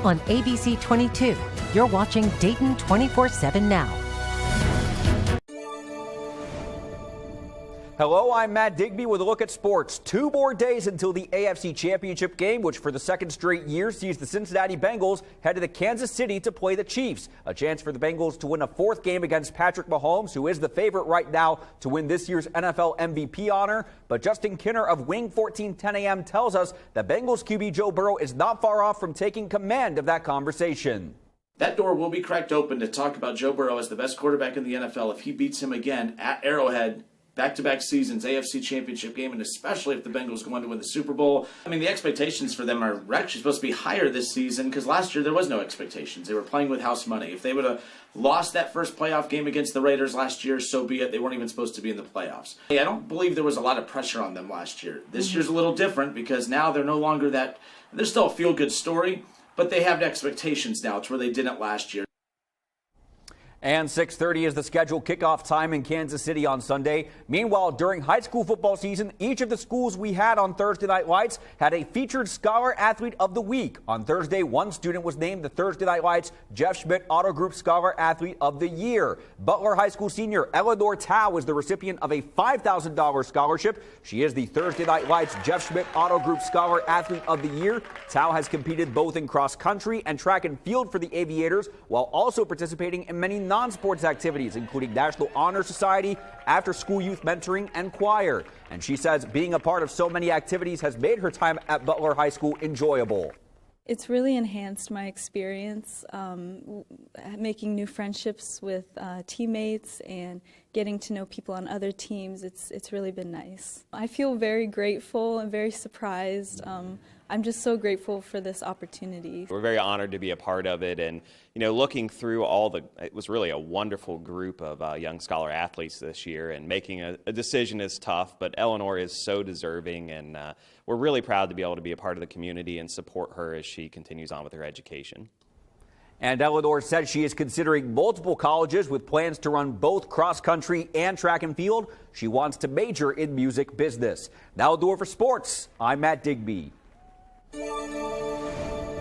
on ABC 22. You're watching Dayton 24/7 now. Hello, I'm Matt Digby with a look at sports. 2 more days until the AFC Championship game, which for the second straight year sees the Cincinnati Bengals head to the Kansas City to play the Chiefs. A chance for the Bengals to win a 4th game against Patrick Mahomes, who is the favorite right now to win this year's NFL MVP honor. But Justin Kinner of Wing 1410 AM tells us that Bengals QB Joe Burrow is not far off from taking command of that conversation. That door will be cracked open to talk about Joe Burrow as the best quarterback in the NFL if he beats him again at Arrowhead. Back-to-back seasons, AFC Championship game, and especially if the Bengals go on to win the Super Bowl. I mean, the expectations for them are actually supposed to be higher this season because last year there was no expectations. They were playing with house money. If they would have lost that first playoff game against the Raiders last year, so be it. They weren't even supposed to be in the playoffs. I don't believe there was a lot of pressure on them last year. This year's a little different because now they're no longer that. They're still a feel-good story, but they have expectations now to where they didn't last year. And 6:30 is the scheduled kickoff time in Kansas City on Sunday. Meanwhile, during high school football season, each of the schools we had on Thursday Night Lights had a featured Scholar Athlete of the Week. On Thursday, one student was named the Thursday Night Lights Jeff Schmidt Auto Group Scholar Athlete of the Year. Butler High School senior Eleanor Tao was the recipient of a $5,000 scholarship. She is the Thursday Night Lights Jeff Schmidt Auto Group Scholar Athlete of the Year. Tao has competed both in cross country and track and field for the Aviators, while also participating in many non-sports activities, including National Honor Society, after-school youth mentoring, and choir. And she says being a part of so many activities has made her time at Butler High School enjoyable. It's really enhanced my experience, making new friendships with teammates and getting to know people on other teams. It's really been nice. I feel very grateful and very surprised. I'm just so grateful for this opportunity. We're very honored to be a part of it, and looking through it was really a wonderful group of young scholar athletes this year, and making a decision is tough, but Eleanor is so deserving, and we're really proud to be able to be a part of the community and support her as she continues on with her education. And Eleanor said she is considering multiple colleges with plans to run both cross country and track and field. She wants to major in music business. That'll do it for sports. I'm Matt Digby.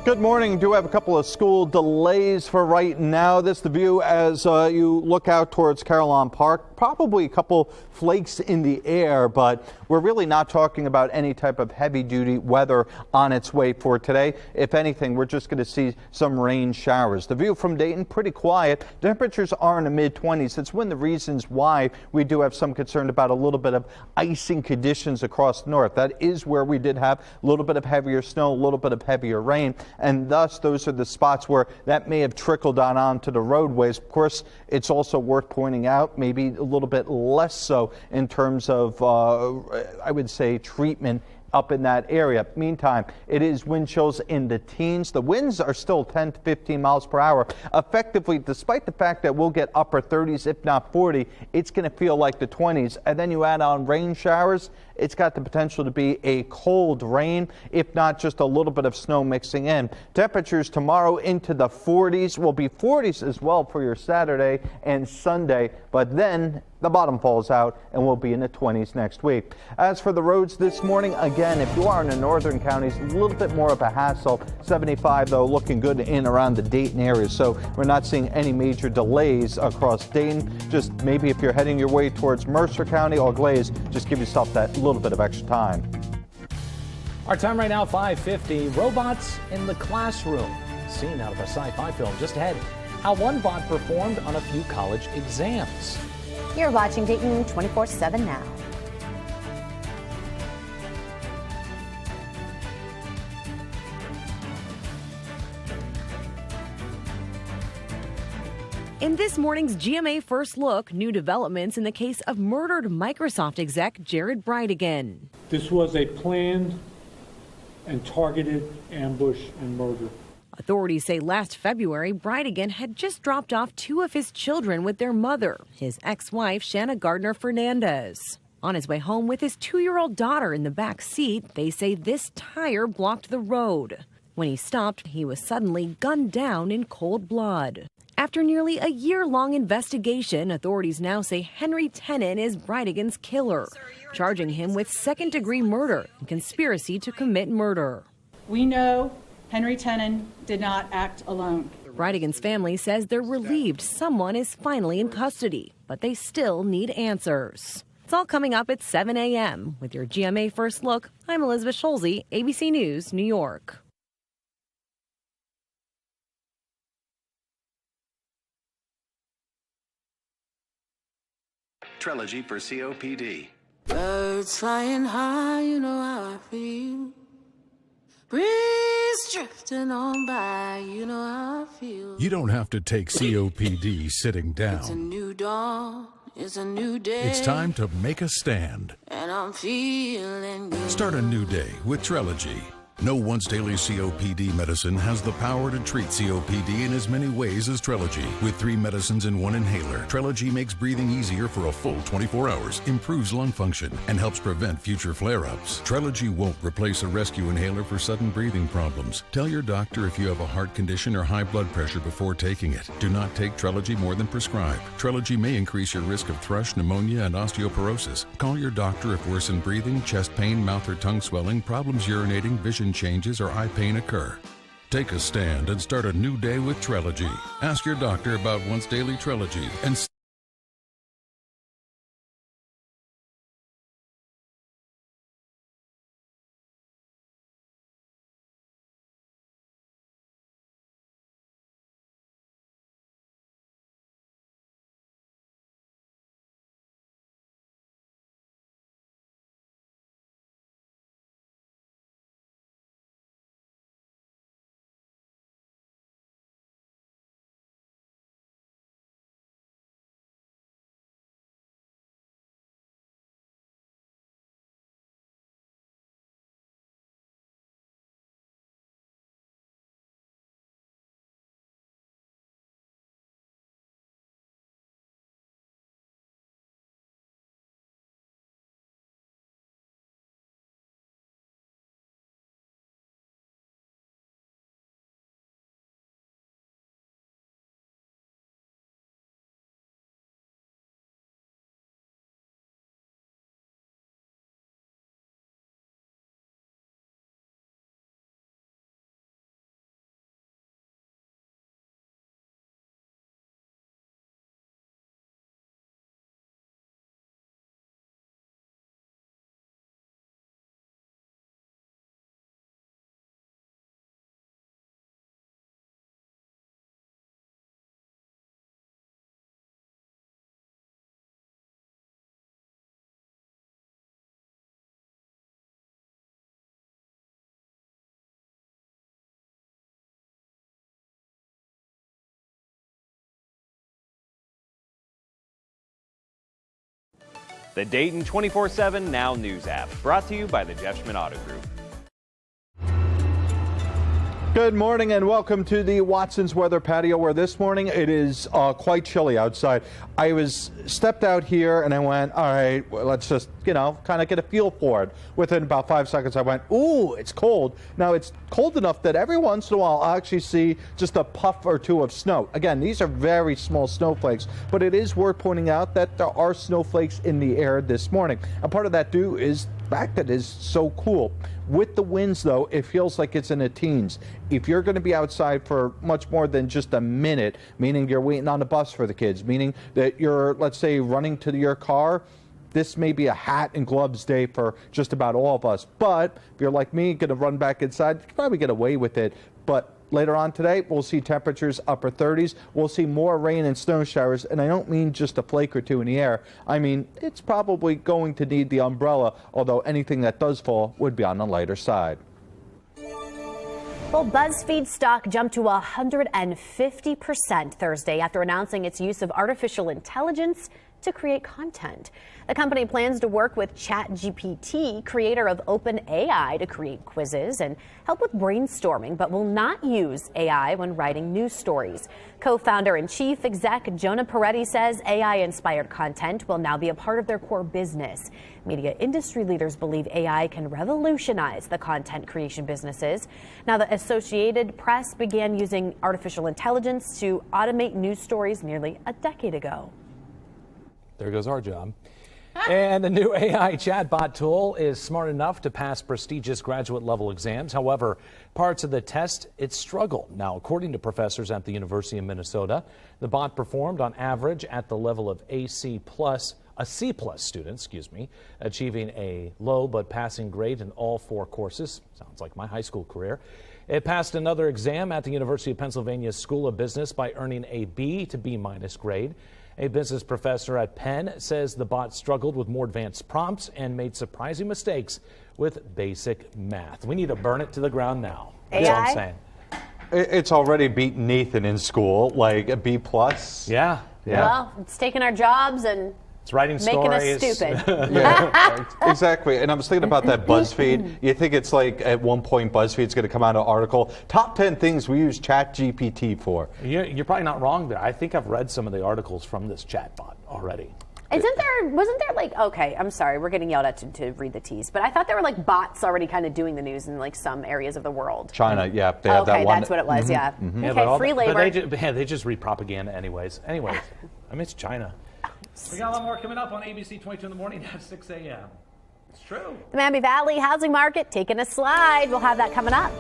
Good morning. Do have a couple of school delays for right now. This is the view as you look out towards Carillon Park. Probably a couple flakes in the air, but we're really not talking about any type of heavy-duty weather on its way for today. If anything, we're just going to see some rain showers. The view from Dayton, pretty quiet. Temperatures are in the mid-20s. It's one of the reasons why we do have some concern about a little bit of icing conditions across the north. That is where we did have a little bit of heavier snow, a little bit of heavier rain, and thus those are the spots where that may have trickled on onto the roadways. Of course, it's also worth pointing out maybe a little bit less so in terms of, I would say, treatment up in that area. Meantime, it is wind chills in the teens. The winds are still 10 to 15 miles per hour. Effectively, despite the fact that we'll get upper 30s, if not 40, it's going to feel like the 20s. And then you add on rain showers, it's got the potential to be a cold rain, if not just a little bit of snow mixing in. Temperatures tomorrow into the 40s, will be 40s as well for your Saturday and Sunday, but then the bottom falls out and we'll be in the 20s next week. As for the roads this morning, again, if you are in the northern counties, a little bit more of a hassle. 75, though, looking good in around the Dayton area, so we're not seeing any major delays across Dayton. Just maybe if you're heading your way towards Mercer County or Glaze, just give yourself that little bit of extra time. Our time right now, 5:50. Robots in the classroom. Scene out of a sci-fi film just ahead. How one bot performed on a few college exams. You're watching Dayton 24/7 now. In this morning's GMA First Look, new developments in the case of murdered Microsoft exec Jared Bridegan. This was a planned and targeted ambush and murder. Authorities say last February, Bridegan had just dropped off 2 of his children with their mother, his ex-wife, Shanna Gardner Fernandez. On his way home with his 2-year-old daughter in the back seat, they say this tire blocked the road. When he stopped, he was suddenly gunned down in cold blood. After nearly a year-long investigation, authorities now say Henry Tennant is Bridegan's killer, charging him with second-degree murder and conspiracy to commit murder. We know Henry Tenon did not act alone. Bridigan's family says they're relieved someone is finally in custody, but they still need answers. It's all coming up at 7 a.m. With your GMA First Look, I'm Elizabeth Scholze, ABC News, New York. Trilogy for COPD. Birds flying high, you know how I feel. Breeze drifting on by, you know how I feel. You don't have to take COPD sitting It's a down. new dawn, it's a new day. It's time to make a stand. And I'm feeling good. Start a new day with Trilogy. No once-daily COPD medicine has the power to treat COPD in as many ways as Trilogy. With 3 medicines and 1 inhaler, Trilogy makes breathing easier for a full 24 hours, improves lung function, and helps prevent future flare-ups. Trilogy won't replace a rescue inhaler for sudden breathing problems. Tell your doctor if you have a heart condition or high blood pressure before taking it. Do not take Trilogy more than prescribed. Trilogy may increase your risk of thrush, pneumonia, and osteoporosis. Call your doctor if worsened breathing, chest pain, mouth or tongue swelling, problems urinating, vision changes, or eye pain occur. Take a stand and start a new day with Trilogy. Ask your doctor about once daily Trilogy and The Dayton 24/7 Now News app, brought to you by the Jeff Schmidt Auto Group. Good morning and welcome to the Watson's Weather Patio, where this morning it is quite chilly outside. I stepped out here and I went, all right, well, let's just, kind of get a feel for it. Within about 5 seconds, I went, ooh, it's cold. Now, it's cold enough that every once in a while I'll actually see just a puff or two of snow. Again, these are very small snowflakes, but it is worth pointing out that there are snowflakes in the air this morning. And part of that, too, is the fact that it is so cool. With the winds, though, it feels like it's in the teens. If you're going to be outside for much more than just a minute, meaning you're waiting on the bus for the kids, meaning that you're, let's say, running to your car, this may be a hat and gloves day for just about all of us. But if you're like me, going to run back inside, you can probably get away with it. But later on today, we'll see temperatures upper 30s. We'll see more rain and snow showers, and I don't mean just a flake or two in the air. I mean, it's probably going to need the umbrella, although anything that does fall would be on the lighter side. Well, BuzzFeed stock jumped to 150% Thursday after announcing its use of artificial intelligence to create content. The company plans to work with ChatGPT, creator of OpenAI, to create quizzes and help with brainstorming, but will not use AI when writing news stories. Co-founder and chief exec Jonah Peretti says AI-inspired content will now be a part of their core business. Media industry leaders believe AI can revolutionize the content creation businesses. Now, the Associated Press began using artificial intelligence to automate news stories nearly a decade ago. There goes our job. And the new AI chatbot tool is smart enough to pass prestigious graduate level exams. However, parts of the test, it struggled. Now, according to professors at the University of Minnesota, the bot performed on average at the level of a C+ student, achieving a low but passing grade in all 4 courses. Sounds like my high school career. It passed another exam at the University of Pennsylvania School of Business by earning a B to B- grade. A business professor at Penn says the bot struggled with more advanced prompts and made surprising mistakes with basic math. We need to burn it to the ground now. That's all I'm saying. It's already beaten Nathan in school, like a B+. Yeah. Well, it's taking our jobs and it's writing making stories. us stupid. Yeah, exactly. And I was thinking about that BuzzFeed. You think it's like at one point BuzzFeed's going to come out an article, top 10 things we use ChatGPT for. You're probably not wrong there. I think I've read some of the articles from this chatbot already. Wasn't there like, okay, I'm sorry, we're getting yelled at to read the teas, but I thought there were like bots already kind of doing the news in like some areas of the world. China, yeah. They have that one. That's what it was, yeah. Yeah, Okay, free labor. They just read propaganda anyways. I mean, it's China. We got a lot more coming up on ABC 22 in the morning at 6 a.m. It's true. The Miami Valley housing market taking a slide. We'll have that coming up.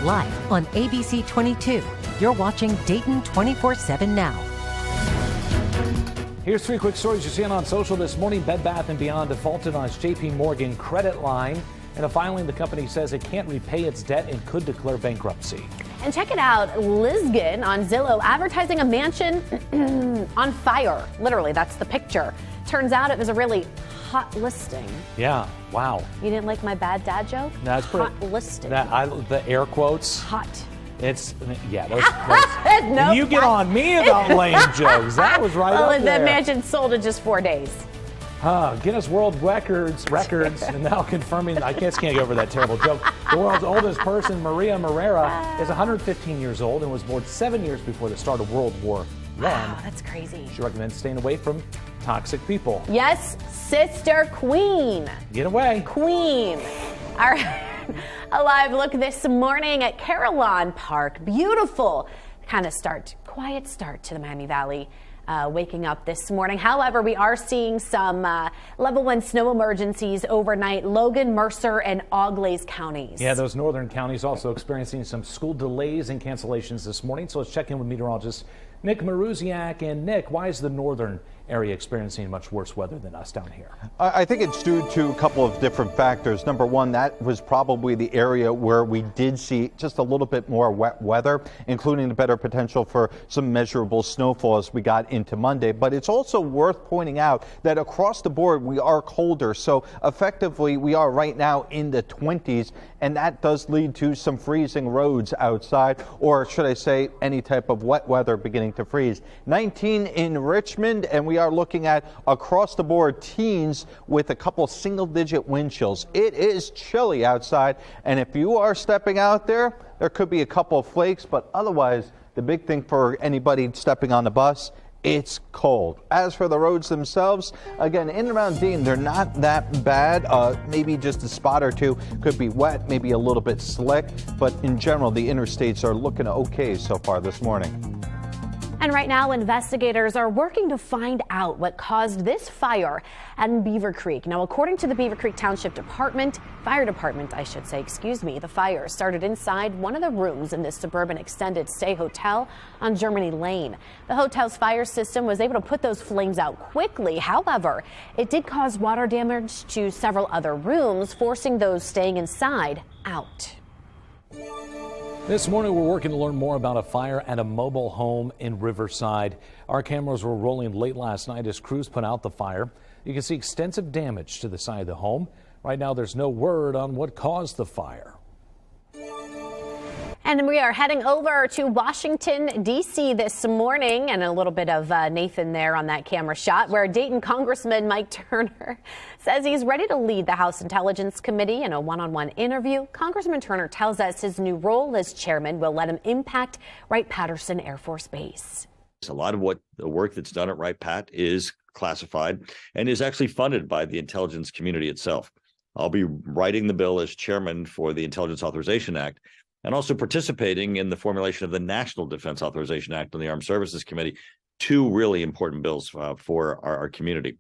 Live on ABC 22, you're watching Dayton 24/7 now. Here's 3 quick stories you're seeing on social this morning. Bed Bath & Beyond defaulted on its JP Morgan credit line. In a filing, the company says it can't repay its debt and could declare bankruptcy. And check it out, Lisgan on Zillow advertising a mansion on fire. Literally, that's the picture. Turns out it was a really hot listing. Yeah, wow. You didn't like my bad dad joke? That's pretty. Hot listing. The air quotes. Hot. It's, yeah, those nope, you get on me about lame jokes. That was right up there. The mansion sold in just 4 days. Guinness World Records, and now confirming, I can't get over that terrible joke. The world's oldest person, Maria Moreira, is 115 years old and was born 7 years before the start of World War I. Wow, that's crazy. She recommends staying away from toxic people. Yes, Sister Queen. Get away. Queen. All right. A live look this morning at Carillon Park. Beautiful quiet start to the Miami Valley. Waking up this morning. However, we are seeing some level 1 snow emergencies overnight. Logan, Mercer, and Auglaize counties. Yeah, those northern counties also experiencing some school delays and cancellations this morning. So let's check in with meteorologist Nick Maruziak. And Nick, why is the northern area experiencing much worse weather than us down here? I think it's due to a couple of different factors. Number one, that was probably the area where we did see just a little bit more wet weather, including the better potential for some measurable snowfall as we got into Monday. But it's also worth pointing out that across the board, we are colder. So effectively, we are right now in the 20s, and that does lead to some freezing roads outside, or should I say, any type of wet weather beginning to freeze. 19 in Richmond, and we are looking at across the board teens with a couple single-digit wind chills. It is chilly outside, and if you are stepping out there, there could be a couple of flakes, but otherwise, the big thing for anybody stepping on the bus, it's cold. As for the roads themselves, again, in and around Dayton, they're not that bad. Maybe just a spot or two could be wet, maybe a little bit slick, but in general, the interstates are looking okay so far this morning. And right now, investigators are working to find out what caused this fire at Beaver Creek. Now, according to the Beaver Creek Township Fire Department, the fire started inside one of the rooms in this suburban extended stay hotel on Germany Lane. The hotel's fire system was able to put those flames out quickly. However, it did cause water damage to several other rooms, forcing those staying inside out. This morning, we're working to learn more about a fire at a mobile home in Riverside. Our cameras were rolling late last night as crews put out the fire. You can see extensive damage to the side of the home. Right now, there's no word on what caused the fire. And we are heading over to Washington, D.C. this morning, and a little bit of Nathan there on that camera shot, where Dayton Congressman Mike Turner says he's ready to lead the House Intelligence Committee. In a one-on-one interview, Congressman Turner tells us his new role as chairman will let him impact Wright-Patterson Air Force Base. A lot of what the work that's done at Wright-Pat is classified and is actually funded by the intelligence community itself. I'll be writing the bill as chairman for the Intelligence Authorization Act, and also participating in the formulation of the National Defense Authorization Act on the Armed Services Committee, two really important bills for our community.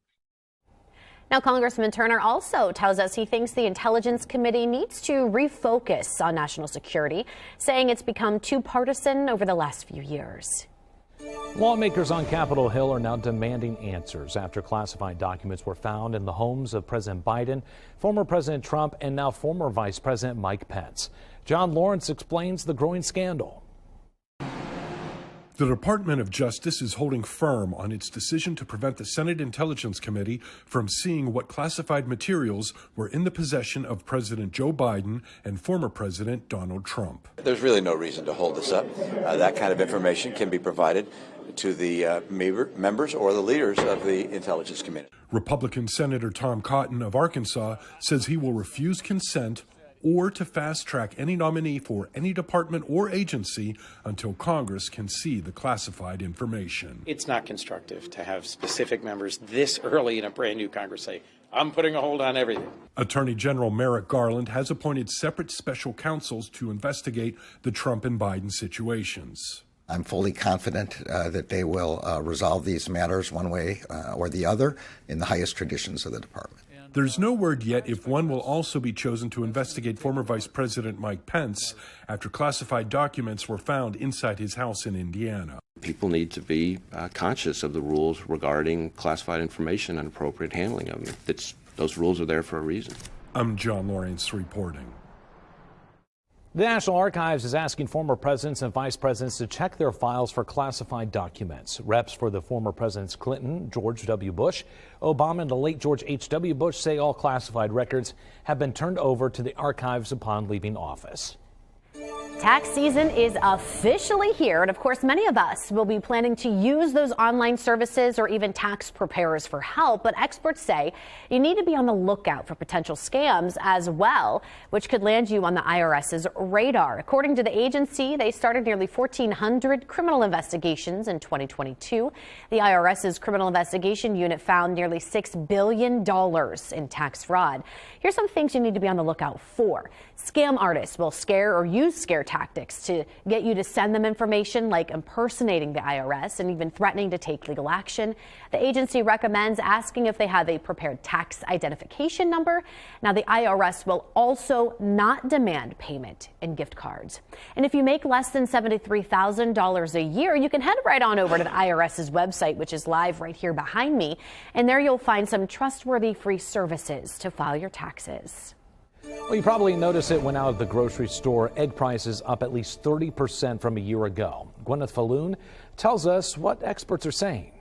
Now, Congressman Turner also tells us he thinks the Intelligence Committee needs to refocus on national security, saying it's become too partisan over the last few years. Lawmakers on Capitol Hill are now demanding answers after classified documents were found in the homes of President Biden, former President Trump, and now former Vice President Mike Pence. John Lawrence explains the growing scandal. The Department of Justice is holding firm on its decision to prevent the Senate Intelligence Committee from seeing what classified materials were in the possession of President Joe Biden and former President Donald Trump. There's really no reason to hold this up. That kind of information can be provided to the members or the leaders of the Intelligence Committee. Republican Senator Tom Cotton of Arkansas says he will refuse consent or to fast-track any nominee for any department or agency until Congress can see the classified information. It's not constructive to have specific members this early in a brand new Congress say, I'm putting a hold on everything. Attorney General Merrick Garland has appointed separate special counsels to investigate the Trump and Biden situations. I'm fully confident that they will resolve these matters one way or the other in the highest traditions of the department. There's no word yet if one will also be chosen to investigate former Vice President Mike Pence after classified documents were found inside his house in Indiana. People need to be conscious of the rules regarding classified information and appropriate handling of them. Those rules are there for a reason. I'm John Lawrence reporting. The National Archives is asking former presidents and vice presidents to check their files for classified documents. Reps for the former presidents Clinton, George W. Bush, Obama, and the late George H.W. Bush say all classified records have been turned over to the archives upon leaving office. Tax season is officially here, and of course, many of us will be planning to use those online services or even tax preparers for help. But experts say you need to be on the lookout for potential scams as well, which could land you on the IRS's radar. According to the agency, they started nearly 1,400 criminal investigations in 2022. The IRS's criminal investigation unit found nearly $6 billion in tax fraud. Here's some things you need to be on the lookout for. Scam artists will scare or use scare tactics to get you to send them information like impersonating the IRS and even threatening to take legal action. The agency recommends asking if they have a prepared tax identification number. Now, the IRS will also not demand payment in gift cards. And if you make less than $73,000 a year, you can head right on over to the IRS's website, which is live right here behind me. And there you'll find some trustworthy free services to file your taxes. Well, you probably noticed it went out of the grocery store. Egg prices up at least 30% from a year ago. Gwyneth Falloon tells us what experts are saying.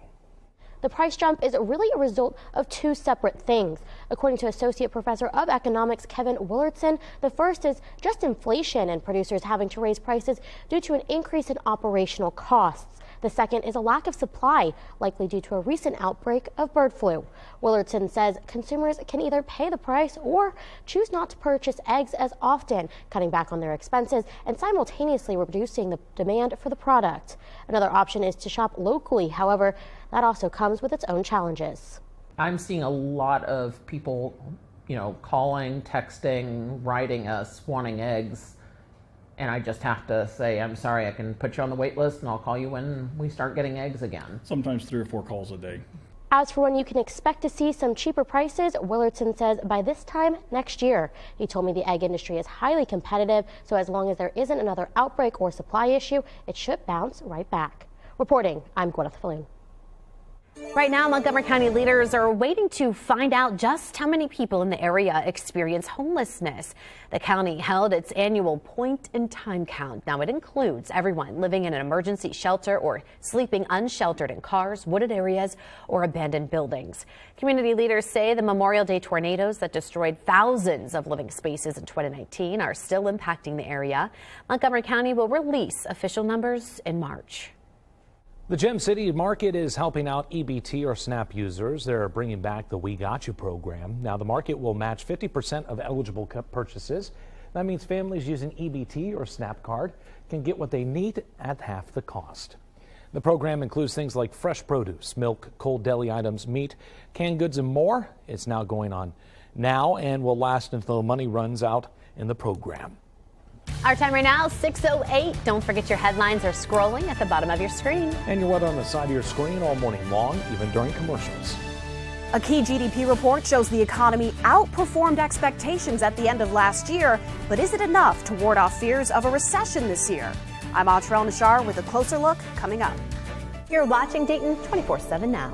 The price jump is really a result of two separate things. According to Associate Professor of Economics Kevin Willardson, the first is just inflation and producers having to raise prices due to an increase in operational costs. The second is a lack of supply, likely due to a recent outbreak of bird flu. Willardson says consumers can either pay the price or choose not to purchase eggs as often, cutting back on their expenses and simultaneously reducing the demand for the product. Another option is to shop locally. However, that also comes with its own challenges. I'm seeing a lot of people, calling, texting, writing us, wanting eggs. And I just have to say, I'm sorry, I can put you on the wait list and I'll call you when we start getting eggs again. Sometimes 3 or 4 calls a day. As for when you can expect to see some cheaper prices, Willardson says by this time next year. He told me the egg industry is highly competitive, so as long as there isn't another outbreak or supply issue, it should bounce right back. Reporting, I'm Gwyneth Falloon. Right now, Montgomery County leaders are waiting to find out just how many people in the area experience homelessness. The county held its annual point-in-time count. Now, it includes everyone living in an emergency shelter or sleeping unsheltered in cars, wooded areas, or abandoned buildings. Community leaders say the Memorial Day tornadoes that destroyed thousands of living spaces in 2019 are still impacting the area. Montgomery County will release official numbers in March. The Gem City Market is helping out EBT or SNAP users. They're bringing back the We Got You program. Now, the market will match 50% of eligible purchases. That means families using EBT or SNAP card can get what they need at half the cost. The program includes things like fresh produce, milk, cold deli items, meat, canned goods, and more. It's now going on now and will last until the money runs out in the program. Our time right now, 6:08. Don't forget your headlines are scrolling at the bottom of your screen. And you're right on the side of your screen all morning long, even during commercials. A key GDP report shows the economy outperformed expectations at the end of last year, but is it enough to ward off fears of a recession this year? I'm Atrell Nashar with a closer look coming up. You're watching Dayton 24/7 now.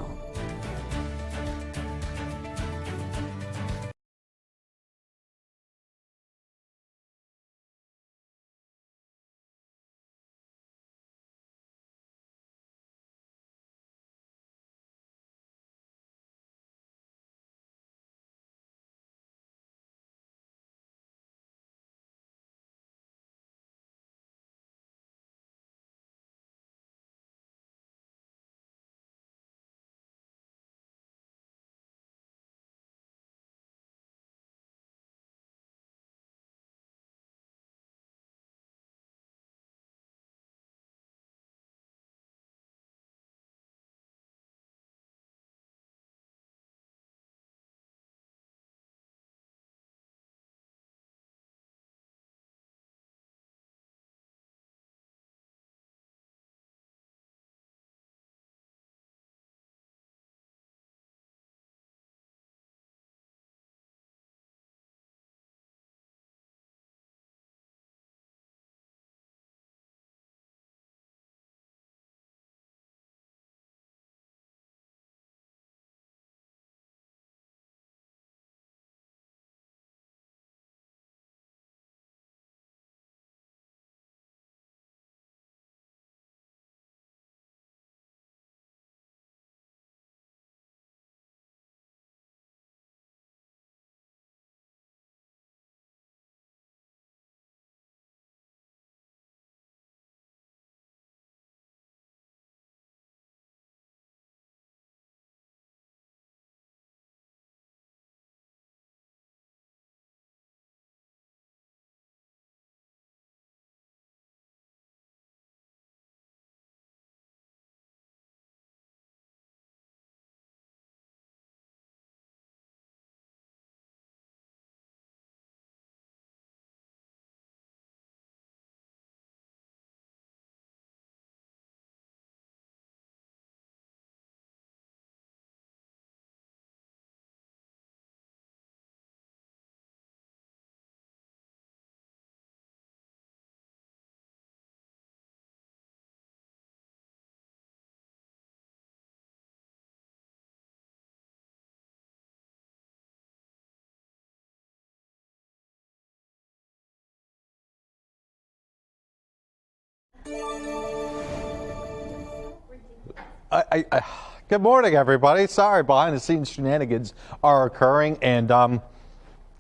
Good morning, everybody. Sorry, behind the scenes shenanigans are occurring, and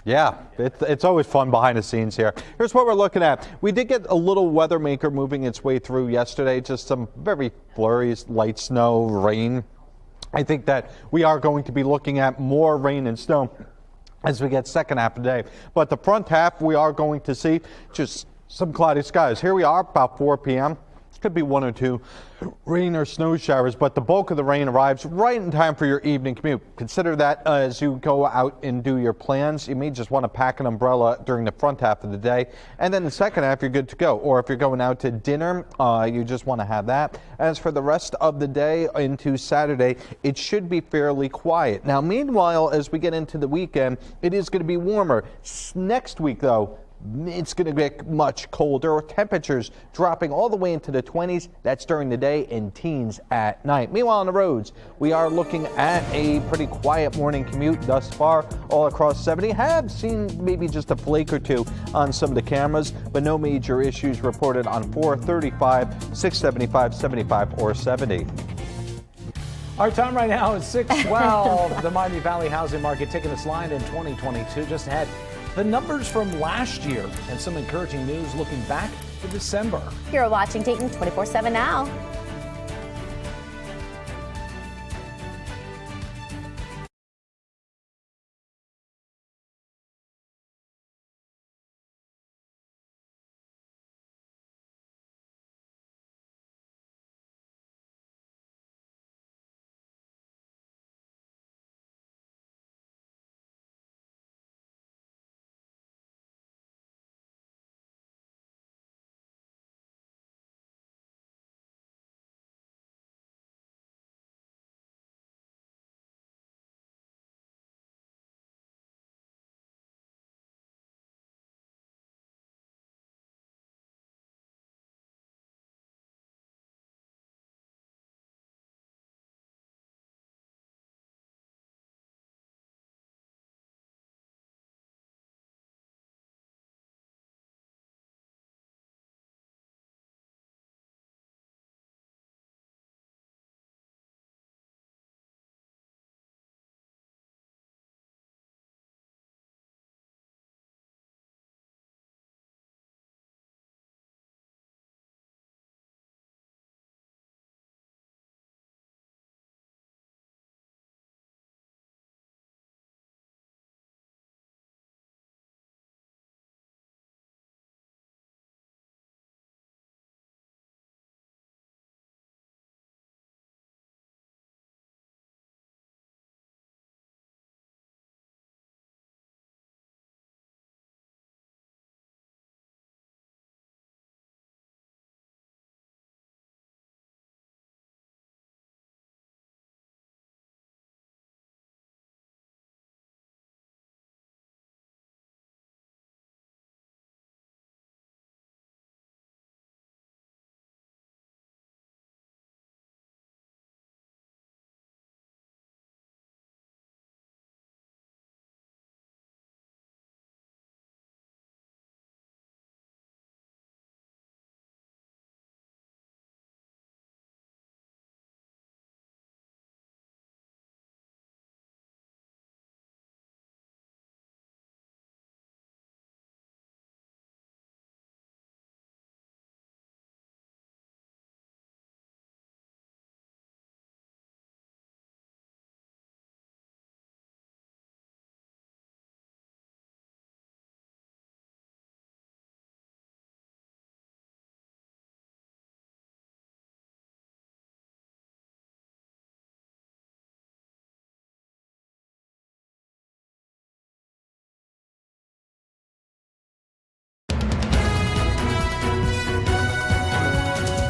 yeah, it's always fun behind the scenes here. Here's what we're looking at. We did get a little weather maker moving its way through yesterday, just some very flurries, light snow, rain. I think that we are going to be looking at more rain and snow as we get second half of the day. But the front half, we are going to see just some cloudy skies. Here we are about 4 p.m. Could be 1 or 2 rain or snow showers, but the bulk of the rain arrives right in time for your evening commute. Consider that as you go out and do your plans. You may just want to pack an umbrella during the front half of the day, and then the second half you're good to go. Or if you're going out to dinner, you just want to have that. As for the rest of the day into Saturday, it should be fairly quiet. Now, meanwhile, as we get into the weekend, it is going to be warmer. Next week, though, it's going to get much colder. Temperatures dropping all the way into the 20s. That's during the day, and teens at night. Meanwhile, on the roads, we are looking at a pretty quiet morning commute thus far all across 70. Have seen maybe just a flake or two on some of the cameras, but no major issues reported on 435, 675, 75, or 70. Our time right now is 6:12. The Miami Valley housing market taking a slide in 2022. Just ahead, the numbers from last year and some encouraging news looking back to December. You're watching Dayton 24/7 now.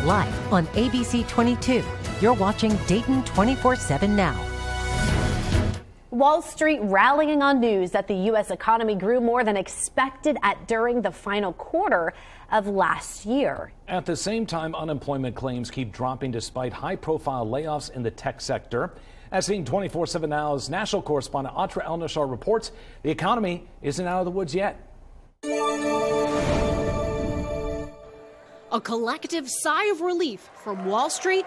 Live on ABC 22, you're watching Dayton 24/7 now. Wall Street rallying on news that the U.S. economy grew more than expected during the final quarter of last year. At the same time, unemployment claims keep dropping despite high-profile layoffs in the tech sector. As seen 24/7 Now's national correspondent Atra El-Nashar reports, the economy isn't out of the woods yet. A collective sigh of relief from Wall Street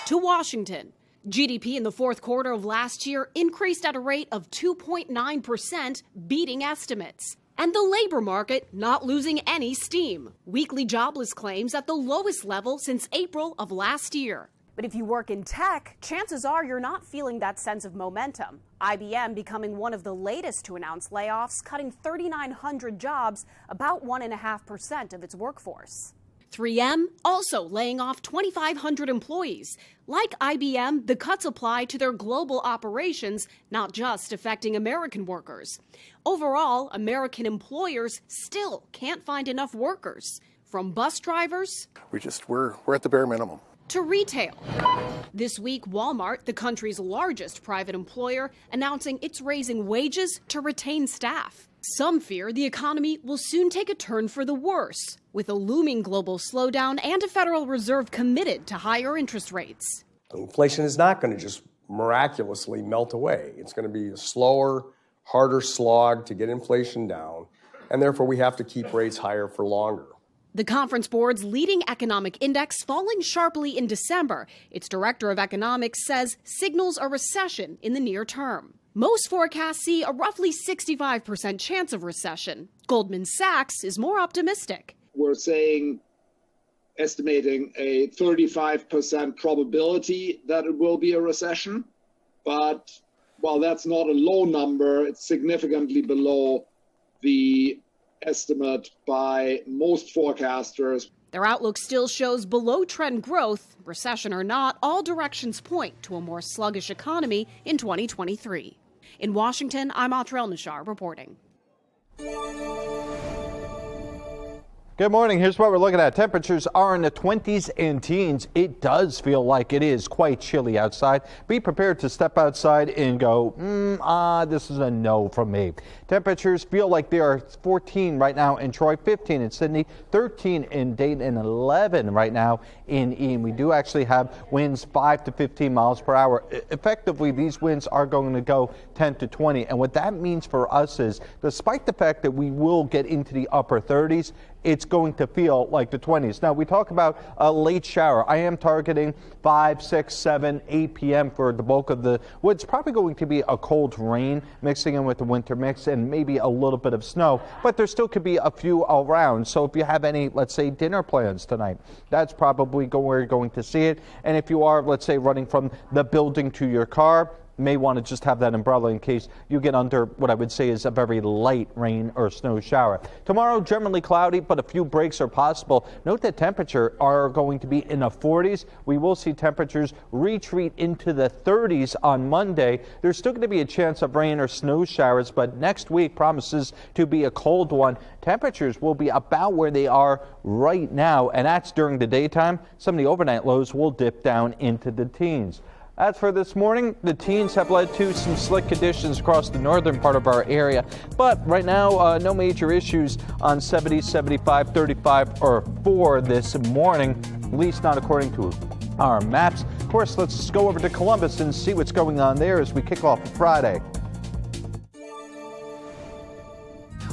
to Washington. GDP in the fourth quarter of last year increased at a rate of 2.9%, beating estimates. And the labor market not losing any steam. Weekly jobless claims at the lowest level since April of last year. But if you work in tech, chances are you're not feeling that sense of momentum. IBM becoming one of the latest to announce layoffs, cutting 3,900 jobs, about 1.5% of its workforce. 3M also laying off 2,500 employees. Like IBM, the cuts apply to their global operations, not just affecting American workers. Overall, American employers still can't find enough workers. From bus drivers, we're at the bare minimum, to retail. This week, Walmart, the country's largest private employer, announcing it's raising wages to retain staff. Some fear the economy will soon take a turn for the worse, with a looming global slowdown and a Federal Reserve committed to higher interest rates. Inflation is not going to just miraculously melt away. It's going to be a slower, harder slog to get inflation down, and therefore we have to keep rates higher for longer. The Conference Board's leading economic index falling sharply in December. Its director of economics says signals a recession in the near term. Most forecasts see a roughly 65% chance of recession. Goldman Sachs is more optimistic. We're estimating a 35% probability that it will be a recession. But while that's not a low number, it's significantly below the estimate by most forecasters. Their outlook still shows below-trend growth. Recession or not, all directions point to a more sluggish economy in 2023. In Washington, I'm Atrel Nashar reporting. Good morning. Here's what we're looking at. Temperatures are in the 20s and teens. It does feel like it is quite chilly outside. Be prepared to step outside and go, this is a no from me. Temperatures feel like they are 14 right now in Troy, 15 in Sydney, 13 in Dayton, and 11 right now in Eaton. We do actually have winds 5 to 15 miles per hour. Effectively, these winds are going to go 10 to 20. And what that means for us is, despite the fact that we will get into the upper 30s, it's going to feel like the 20s. Now, we talk about a late shower. I am targeting 5, 6, 7, 8 p.m. for the bulk of what's probably going to be a cold rain mixing in with the winter mix and maybe a little bit of snow, but there still could be a few around. So if you have any, let's say, dinner plans tonight, that's probably where you're going to see it. And if you are, let's say, running from the building to your car, may want to just have that umbrella in case you get under what I would say is a very light rain or snow shower. Tomorrow, generally cloudy, but a few breaks are possible. Note that temperatures are going to be in the 40s. We will see temperatures retreat into the 30s on Monday. There's still going to be a chance of rain or snow showers, but next week promises to be a cold one. Temperatures will be about where they are right now, and that's during the daytime. Some of the overnight lows will dip down into the teens. As for this morning, the teens have led to some slick conditions across the northern part of our area. But right now, no major issues on 70, 75, 35, or 4 this morning, at least not according to our maps. Of course, let's go over to Columbus and see what's going on there as we kick off Friday.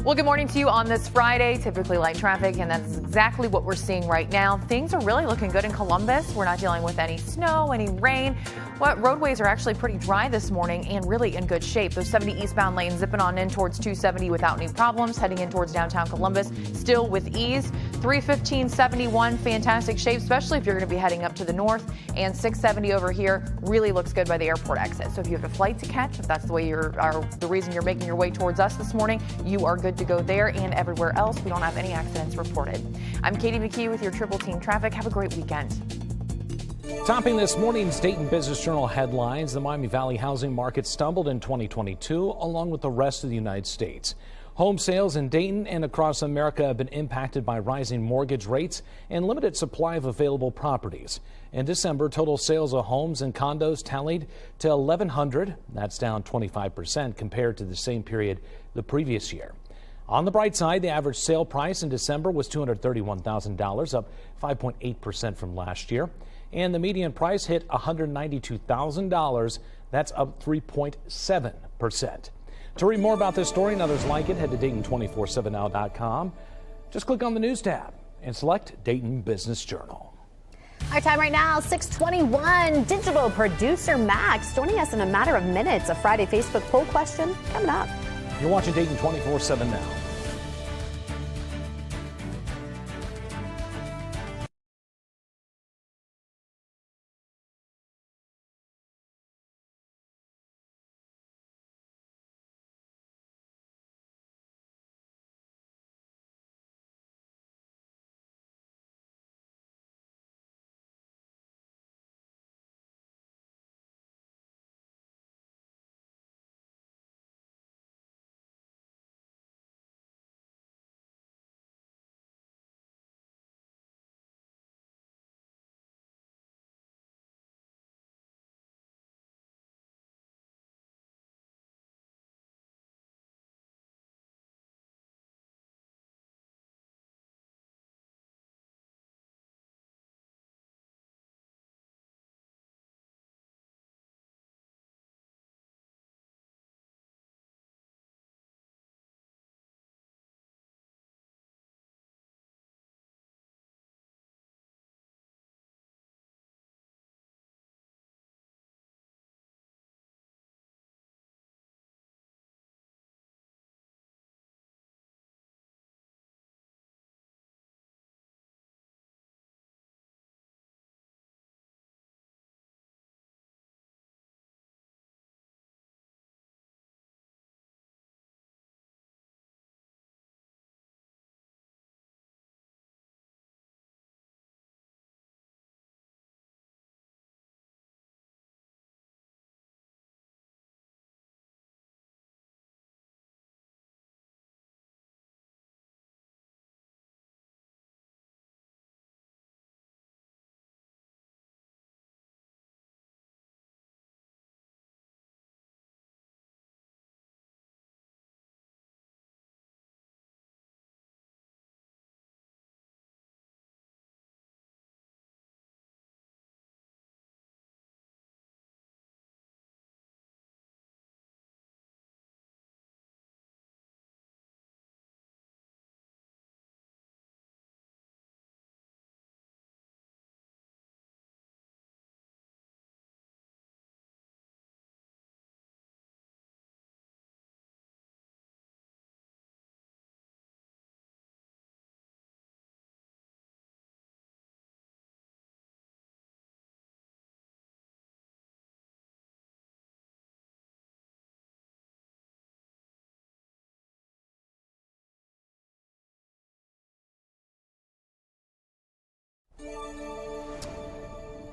Well, good morning to you on this Friday. Typically light traffic, and that's exactly what we're seeing right now. Things are really looking good in Columbus. We're not dealing with any snow, any rain. Roadways are actually pretty dry this morning and really in good shape. Those 70 eastbound lanes zipping on in towards 270 without any problems. Heading in towards downtown Columbus still with ease. 315, 71, fantastic shape, especially if you're going to be heading up to the north. And 670 over here really looks good by the airport exit. So if you have a flight to catch, if that's the way the reason you're making your way towards us this morning, you are good to go there, and everywhere else we don't have any accidents reported. I'm Katie McKee with your Triple Team Traffic. Have a great weekend. Topping this morning's Dayton Business Journal headlines, the Miami Valley housing market stumbled in 2022 along with the rest of the United States. Home sales in Dayton and across America have been impacted by rising mortgage rates and limited supply of available properties. In December, total sales of homes and condos tallied to 1,100. That's down 25% compared to the same period the previous year. On the bright side, the average sale price in December was $231,000, up 5.8% from last year. And the median price hit $192,000. That's up 3.7%. To read more about this story and others like it, head to Dayton247now.com. Just click on the news tab. and select Dayton Business Journal. Our time right now, 6:21. Digital producer Max joining us in a matter of minutes. A Friday Facebook poll question coming up. You're watching Dayton 24/7 now.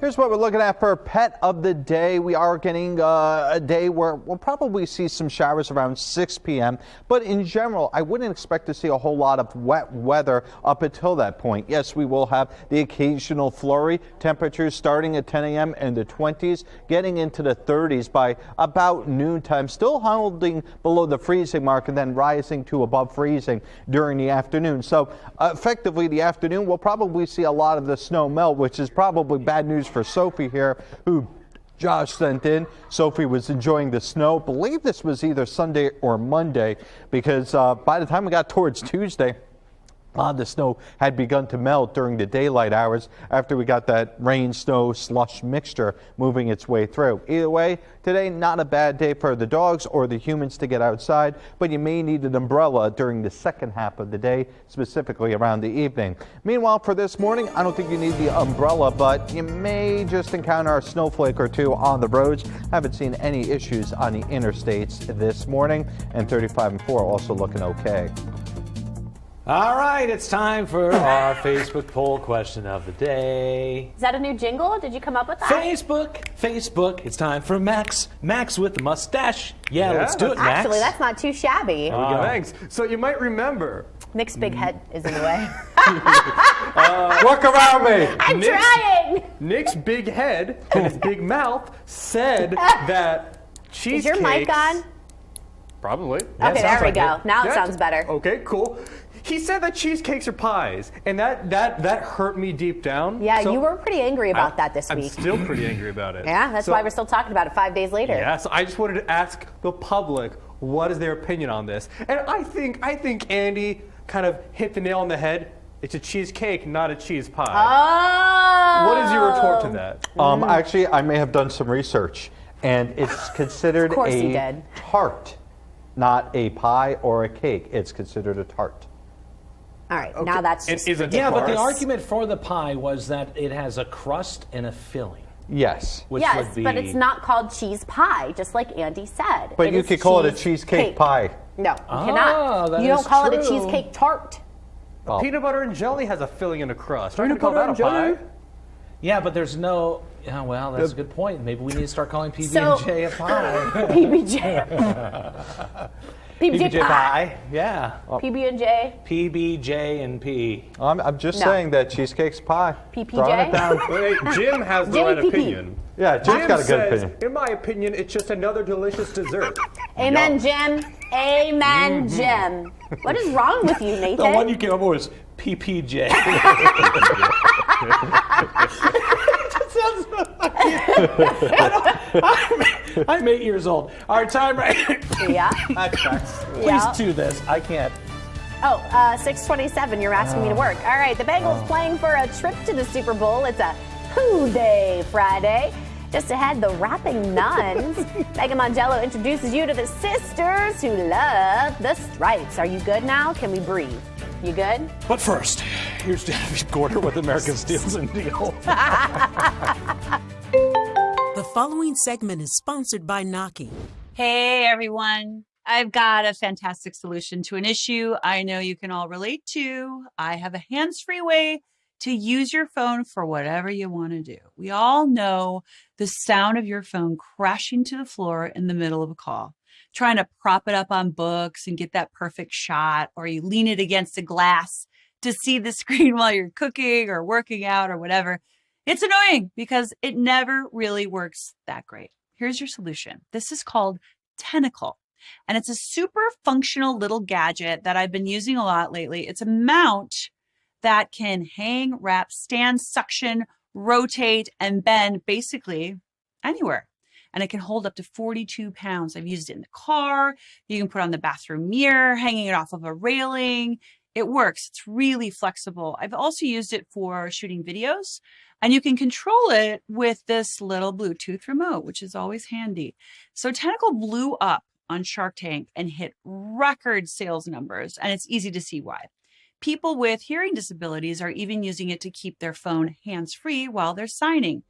Here's what we're looking at for pet of the day. We are getting a day where we'll probably see some showers around 6 p.m. But in general, I wouldn't expect to see a whole lot of wet weather up until that point. Yes, we will have the occasional flurry. Temperatures starting at 10 a.m. in the 20s, getting into the 30s by about noontime. Still holding below the freezing mark and then rising to above freezing during the afternoon. So effectively, the afternoon, we'll probably see a lot of the snow melt, which is probably bad news for Sophie here, who Josh sent in. Sophie was enjoying the snow. I believe this was either Sunday or Monday, because by the time we got towards Tuesday, a lot of the snow had begun to melt during the daylight hours after we got that rain, snow, slush mixture moving its way through. Either way, today not a bad day for the dogs or the humans to get outside, but you may need an umbrella during the second half of the day, specifically around the evening. Meanwhile, for this morning, I don't think you need the umbrella, but you may just encounter a snowflake or two on the roads. Haven't seen any issues on the interstates this morning, and 35 and 4 also looking okay. All right, it's time for our Facebook poll question of the day. Is that a new jingle? Did you come up with that? Facebook. It's time for Max with the mustache. Yeah, let's do it, Max. Actually, that's not too shabby. Thanks. So you might remember. Nick's big head is in the way. Look around me. I'm trying. Nick's big head and his big mouth said that cheesecakes. Is your mic on? Probably. Okay, there we go. Now it sounds better. Okay, cool. He said that cheesecakes are pies, and that hurt me deep down. Yeah, so you were pretty angry about that this week. I'm still pretty angry about it. Yeah, that's why we're still talking about it 5 days later. Yeah, so I just wanted to ask the public what is their opinion on this. And I think Andy kind of hit the nail on the head. It's a cheesecake, not a cheese pie. Oh. What is your retort to that? Actually, I may have done some research, and it's considered Of course a you did. tart, not a pie or a cake. It's considered a tart. All right, now that's just Yeah, but the argument for the pie was that it has a crust and a filling. Yes. Which yes, would be... but it's not called cheese pie, just like Andy said. But It you is could call it a cheesecake. cheesecake pie. No, you cannot. that You don't is call it a true. cheesecake tart. Oh. Peanut butter and jelly has a filling and a crust. I'm Peanut going to call butter that a and pie. jelly? Yeah, but there's no... Yeah, well, that's a good point. Maybe we need to start calling PB&J So- a pie. PBJ. PBJ pie. Yeah. PB&J. PBJ and P. I'm just No. saying that cheesecake's pie. PPJ? Throwing it down. Wait, Jim has the Jimmy right PP. opinion. Yeah, Jim's Jim got a good says, opinion. in my opinion, it's just another delicious dessert. Amen, Jim. Amen, Jim. What is wrong with you, Nathan? The one you came up with was PPJ. I'm 8 years old. Our time right. Yeah. Please Yeah. do this. I can't. Oh, 6:27. You're asking me to work. All right, the Bengals playing for a trip to the Super Bowl. It's a Who Day Friday. Just ahead, the rapping nuns. Megan Mongello introduces you to the sisters who love the stripes. Are you good now? Can we breathe? You good? But first, here's David Gorder with American Steals and Deal. The following segment is sponsored by Naki. Hey everyone. I've got a fantastic solution to an issue I know you can all relate to. I have a hands-free way to use your phone for whatever you want to do. We all know the sound of your phone crashing to the floor in the middle of a call, trying to prop it up on books and get that perfect shot, or you lean it against a glass to see the screen while you're cooking or working out or whatever. It's annoying because it never really works that great. Here's your solution. This is called Tentacle. And it's a super functional little gadget that I've been using a lot lately. It's a mount that can hang, wrap, stand, suction, rotate, and bend basically anywhere. And it can hold up to 42 pounds. I've used it in the car. You can put it on the bathroom mirror, hanging it off of a railing. It works. It's really flexible. I've also used it for shooting videos. And you can control it with this little Bluetooth remote, which is always handy. So Tentacle blew up on Shark Tank and hit record sales numbers, and it's easy to see why. People with hearing disabilities are even using it to keep their phone hands-free while they're signing.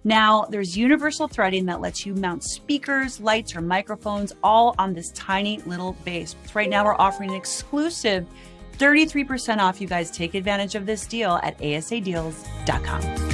Now, there's universal threading that lets you mount speakers, lights, or microphones all on this tiny little base. Right now, we're offering an exclusive 33% off. You guys take advantage of this deal at asadeals.com.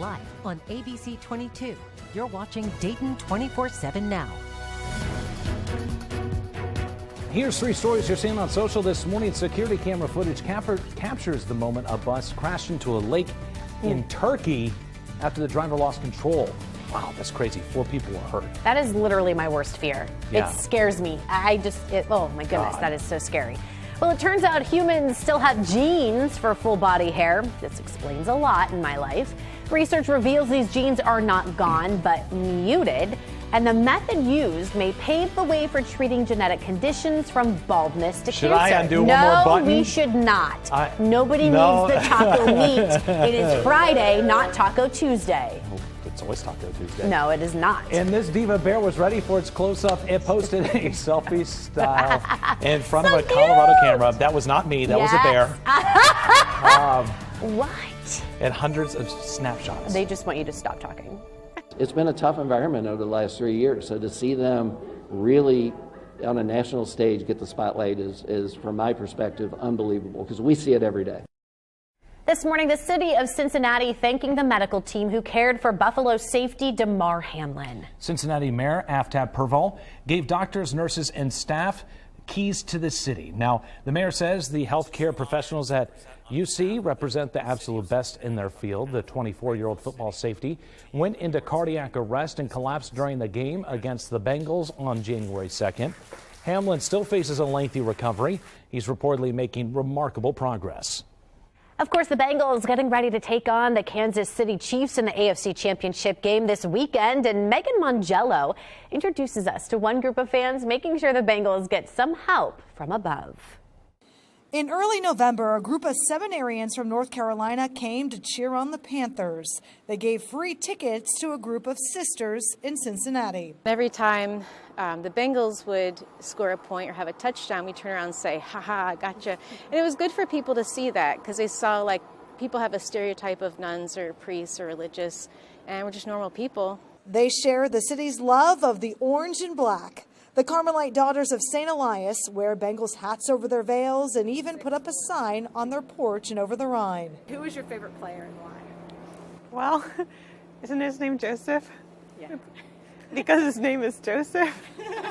live on ABC 22. You're watching Dayton 24/7 now. Here's 3 stories you're seeing on social this morning. Security camera footage captures the moment a bus crashed into a lake in Turkey after the driver lost control. Wow, that's crazy. 4 people were hurt. That is literally my worst fear. Yeah. It scares me. Oh my goodness, that is so scary. Well, it turns out humans still have genes for full body hair. This explains a lot in my life. Research reveals these genes are not gone, but muted. And the method used may pave the way for treating genetic conditions from baldness to cancer. Should I undo one more button? No, we should not. Nobody needs the taco meat. It is Friday, not Taco Tuesday. Oh, it's always Taco Tuesday. No, it is not. And this diva bear was ready for its close-up. It posted a selfie style in front of a Colorado camera. That was not me. That was a bear. What? And hundreds of snapshots. They just want you to stop talking. It's been a tough environment over the last 3 years, so to see them really on a national stage get the spotlight is from my perspective, unbelievable, because we see it every day. This morning, the city of Cincinnati thanking the medical team who cared for Buffalo safety Damar Hamlin. Cincinnati Mayor Aftab Preble gave doctors, nurses, and staff keys to the city. Now, the mayor says the healthcare professionals at UC represent the absolute best in their field. The 24-year-old football safety went into cardiac arrest and collapsed during the game against the Bengals on January 2nd. Hamlin still faces a lengthy recovery. He's reportedly making remarkable progress. Of course, the Bengals getting ready to take on the Kansas City Chiefs in the AFC Championship game this weekend. And Megan Mongello introduces us to one group of fans making sure the Bengals get some help from above. In early November, a group of seminarians from North Carolina came to cheer on the Panthers. They gave free tickets to a group of sisters in Cincinnati. Every time the Bengals would score a point or have a touchdown, we turn around and say, "Ha I gotcha." And it was good for people to see that because they saw like people have a stereotype of nuns or priests or religious, and we're just normal people. They share the city's love of the orange and black. The Carmelite Daughters of St. Elias wear Bengals hats over their veils and even put up a sign on their porch and over the Rhine. Who is your favorite player and why? Well, isn't his name Joseph? Yeah. Because his name is Joseph.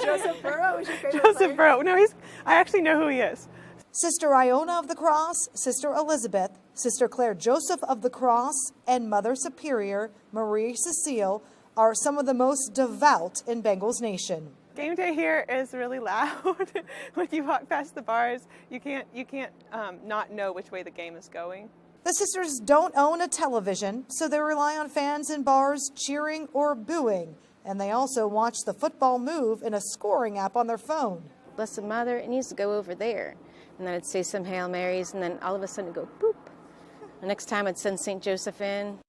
Joseph Burrow is your favorite Joseph player? Burrow. No, I actually know who he is. Sister Iona of the Cross, Sister Elizabeth, Sister Claire Joseph of the Cross, and Mother Superior Marie Cecile are some of the most devout in Bengals Nation. Game day here is really loud. When you walk past the bars, you can't not know which way the game is going. The sisters don't own a television, so they rely on fans in bars cheering or booing. And they also watch the football move in a scoring app on their phone. Blessed Mother, it needs to go over there. And then I'd say some Hail Marys, and then all of a sudden it'd go boop. The next time I'd send St. Joseph in.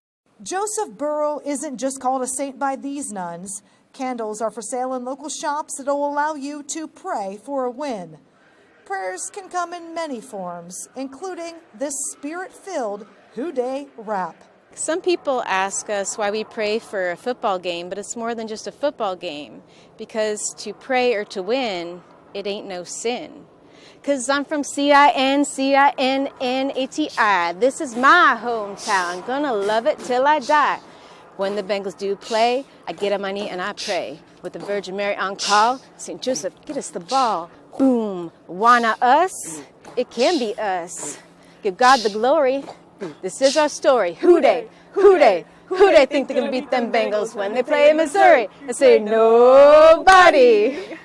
Joseph Burrow isn't just called a saint by these nuns. Candles are for sale in local shops that will allow you to pray for a win. Prayers can come in many forms, including this spirit-filled Houday rap. Some people ask us why we pray for a football game, but it's more than just a football game. Because to pray or to win, it ain't no sin. Because I'm from C-I-N-C-I-N-N-A-T-I. This is my hometown. Gonna love it till I die. When the Bengals do play, I get on my knee and I pray. With the Virgin Mary on call, St. Joseph, get us the ball. Boom. Why not us? It can be us. Give God the glory. This is our story. Who they think they can beat them Bengals when they play in Missouri? I say nobody.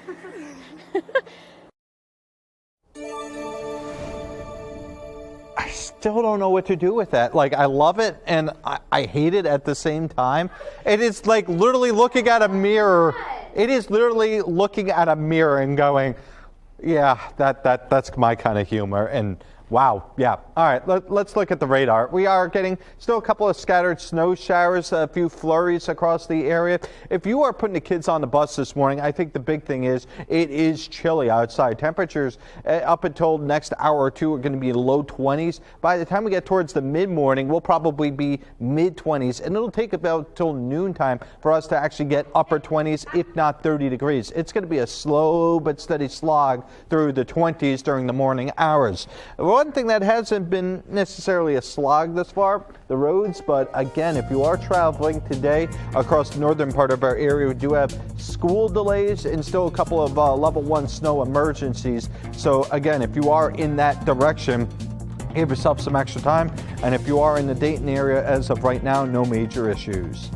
I still don't know what to do with that. Like, I love it and I hate it at the same time. It is like literally looking at a mirror. It is literally looking at a mirror and going, yeah, that's my kind of humor. And wow, yeah. All right, let's look at the radar. We are getting still a couple of scattered snow showers, a few flurries across the area. If you are putting the kids on the bus this morning, I think the big thing is it is chilly outside. Temperatures up until next hour or two are going to be low 20s. By the time we get towards the mid-morning, we'll probably be mid-20s, and it'll take about till noontime for us to actually get upper 20s, if not 30 degrees. It's going to be a slow but steady slog through the 20s during the morning hours. One thing that hasn't hasn't been necessarily a slog thus far, the roads, but again, if you are traveling today across the northern part of our area, we do have school delays and still a couple of level 1 snow emergencies. So again, if you are in that direction, give yourself some extra time. And if you are in the Dayton area as of right now, no major issues.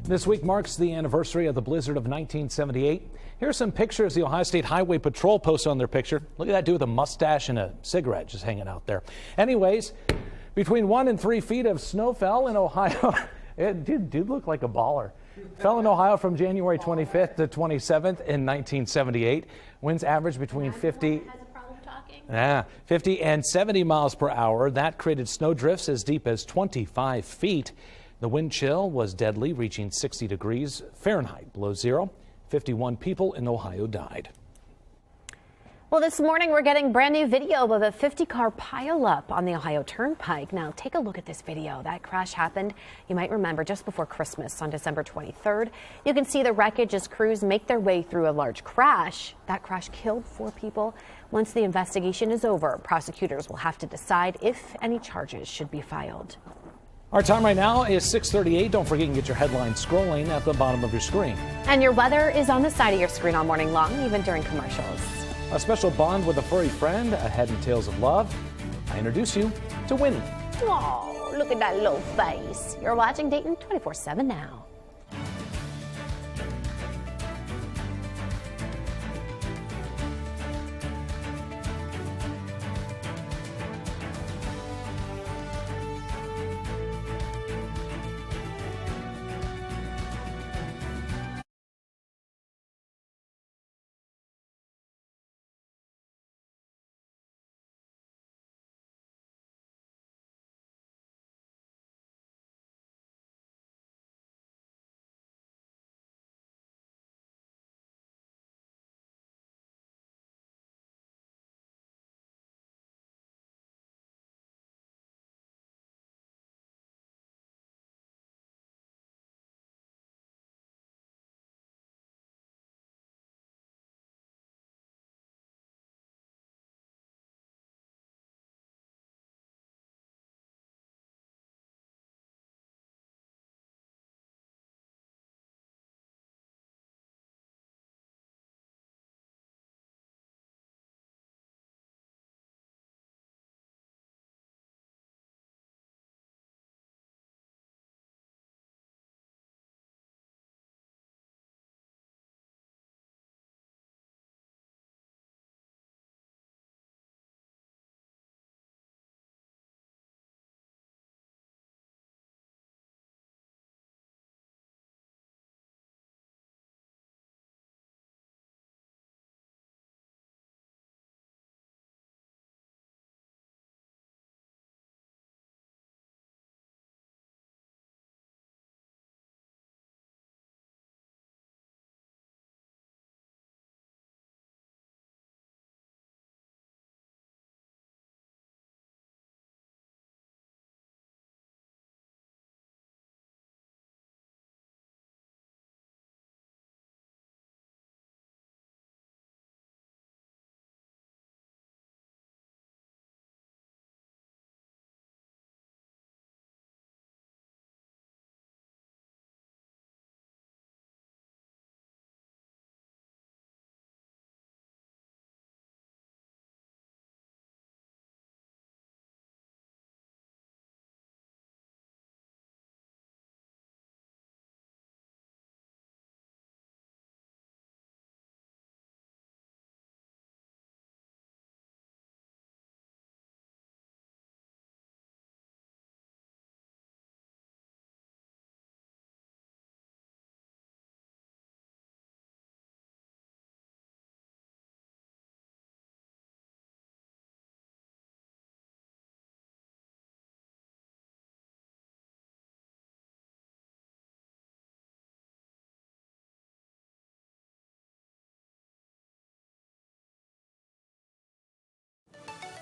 This week marks the anniversary of the blizzard of 1978. Here are some pictures the Ohio State Highway Patrol posted on their picture. Look at that dude with a mustache and a cigarette just hanging out there. Anyways, between 1 and 3 feet of snow fell in Ohio. Dude looked like a baller. Fell in Ohio from January 25th to 27th in 1978. Winds averaged between 50 and 70 miles per hour. That created snow drifts as deep as 25 feet. The wind chill was deadly, reaching 60 degrees Fahrenheit below zero. 51 people in Ohio died. Well, this morning we're getting brand new video of a 50-car pileup on the Ohio Turnpike. Now, take a look at this video. That crash happened, you might remember, just before Christmas on December 23rd. You can see the wreckage as crews make their way through a large crash. That crash killed 4 people. Once the investigation is over, prosecutors will have to decide if any charges should be filed. Our time right now is 6:38. Don't forget you can get your headlines scrolling at the bottom of your screen. And your weather is on the side of your screen all morning long, even during commercials. A special bond with a furry friend ahead in Tales of Love. I introduce you to Winnie. Oh, look at that little face. You're watching Dayton 24/7 now.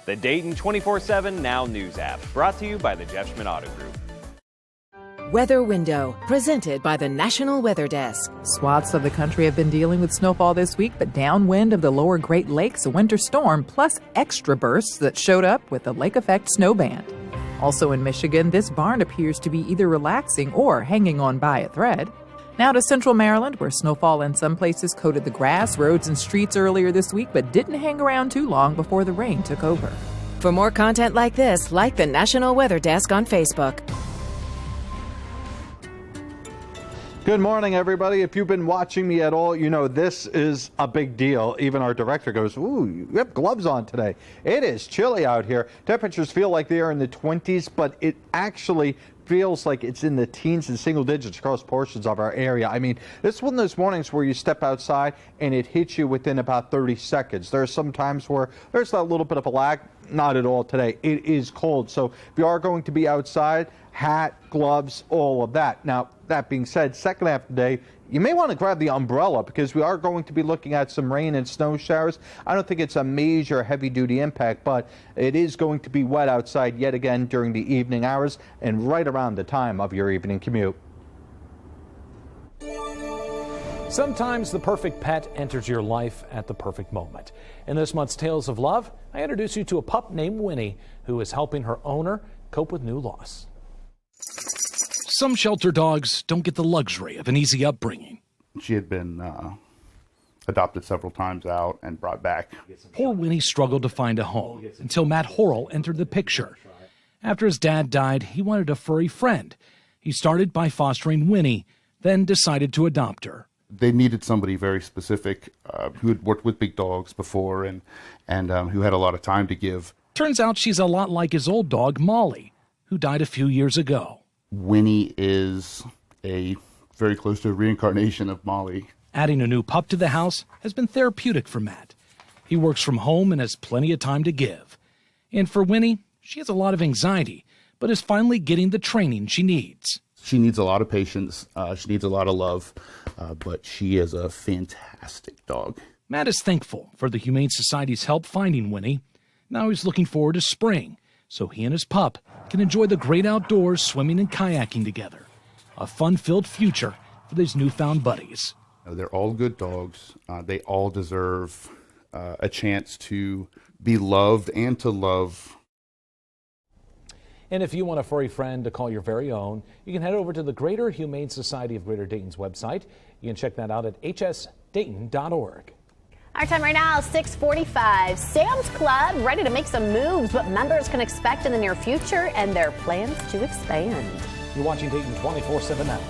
The Dayton 24/7 Now News app, brought to you by the Jeff Schmidt Auto Group. Weather Window, presented by the National Weather Desk. Swaths of the country have been dealing with snowfall this week, but downwind of the lower Great Lakes, a winter storm plus extra bursts that showed up with the lake effect snow band. Also in Michigan, this barn appears to be either relaxing or hanging on by a thread. Now to central Maryland, where snowfall in some places coated the grass, roads, and streets earlier this week, but didn't hang around too long before the rain took over. For more content like this, like the National Weather Desk on Facebook. Good morning, everybody. If you've been watching me at all, you know this is a big deal. Even our director goes, ooh, you have gloves on today. It is chilly out here. Temperatures feel like they are in the 20s, but it actually feels like it's in the teens and single digits across portions of our area. I mean, this is one of those mornings where you step outside and it hits you within about 30 seconds. There are some times where there's a little bit of a lag. Not at all today. It is cold. So if you are going to be outside, hat, gloves, all of that. Now, that being said, second half of the day, you may want to grab the umbrella because we are going to be looking at some rain and snow showers. I don't think it's a major heavy-duty impact, but it is going to be wet outside yet again during the evening hours and right around the time of your evening commute. Sometimes the perfect pet enters your life at the perfect moment. In this month's Tales of Love, I introduce you to a pup named Winnie who is helping her owner cope with new loss. Some shelter dogs don't get the luxury of an easy upbringing. She had been adopted several times out and brought back. Poor Winnie struggled to find a home until Matt Horrell entered the picture. After his dad died, he wanted a furry friend. He started by fostering Winnie, then decided to adopt her. They needed somebody very specific who had worked with big dogs before and who had a lot of time to give. Turns out she's a lot like his old dog, Molly, who died a few years ago. Winnie is very close to a reincarnation of Molly. Adding a new pup to the house has been therapeutic for Matt. He works from home and has plenty of time to give. And for Winnie, she has a lot of anxiety, but is finally getting the training she needs. She needs a lot of patience. She needs a lot of love, but she is a fantastic dog. Matt is thankful for the Humane Society's help finding Winnie. Now he's looking forward to spring, so he and his pup can enjoy the great outdoors, swimming and kayaking together. A fun-filled future for these newfound buddies. They're all good dogs. They all deserve a chance to be loved and to love. And if you want a furry friend to call your very own, you can head over to the Greater Humane Society of Greater Dayton's website. You can check that out at hsdayton.org. Our time right now, 6:45. Sam's Club ready to make some moves, what members can expect in the near future, and their plans to expand. You're watching Dayton 24/7 now.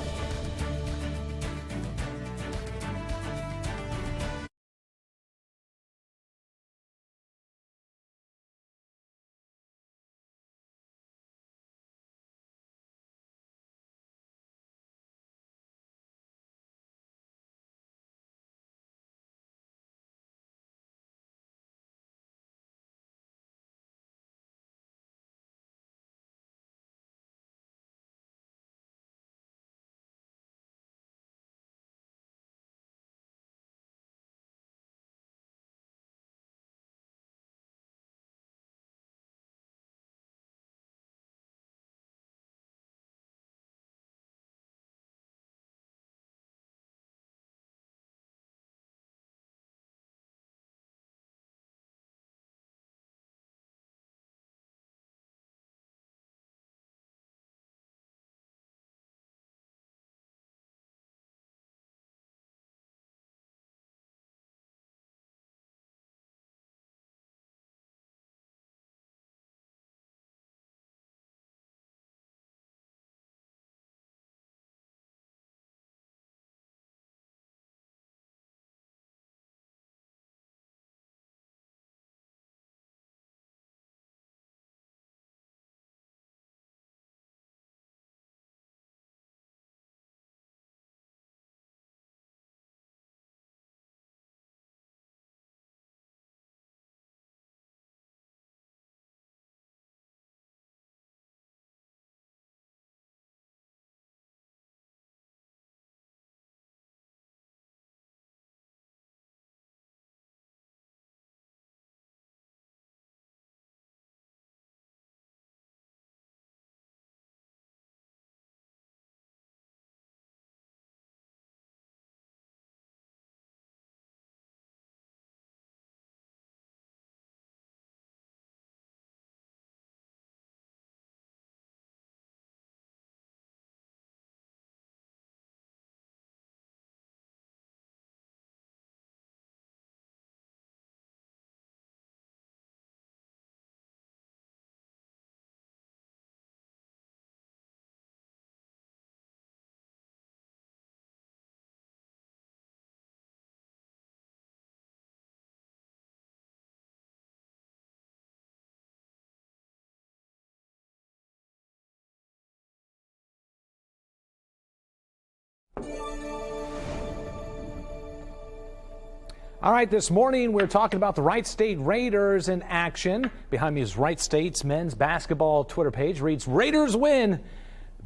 All right, this morning we're talking about the Wright State Raiders in action. Behind me is Wright State's men's basketball Twitter page. Reads, Raiders win.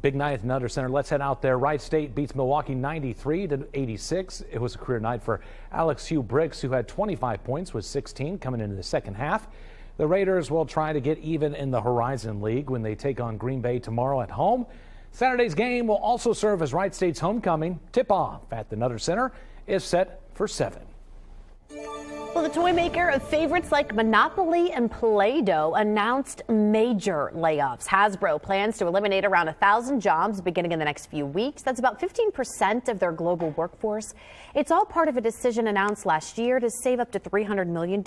Big night at the Nutter Center. Let's head out there. Wright State beats Milwaukee 93-86. It was a career night for Alex Hugh Briggs, who had 25 points with 16 coming into the second half. The Raiders will try to get even in the Horizon League when they take on Green Bay tomorrow at home. Saturday's game will also serve as Wright State's homecoming. Tip-off at the Nutter Center is set for 7. Well, the toy maker of favorites like Monopoly and Play-Doh announced major layoffs. Hasbro plans to eliminate around 1,000 jobs beginning in the next few weeks. That's about 15% of their global workforce. It's all part of a decision announced last year to save up to $300 million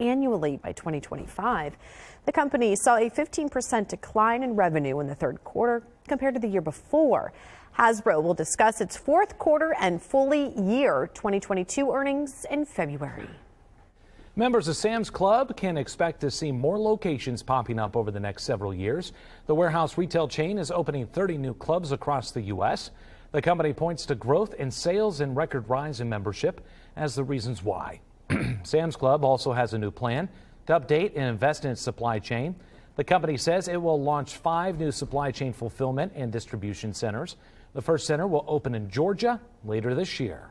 annually by 2025. The company saw a 15% decline in revenue in the third quarter compared to the year before. Hasbro will discuss its fourth quarter and full year 2022 earnings in February. Members of Sam's Club can expect to see more locations popping up over the next several years. The warehouse retail chain is opening 30 new clubs across the U.S. The company points to growth in sales and record rise in membership as the reasons why. Sam's Club also has a new plan to update and invest in its supply chain. The company says it will launch 5 new supply chain fulfillment and distribution centers. The first center will open in Georgia later this year.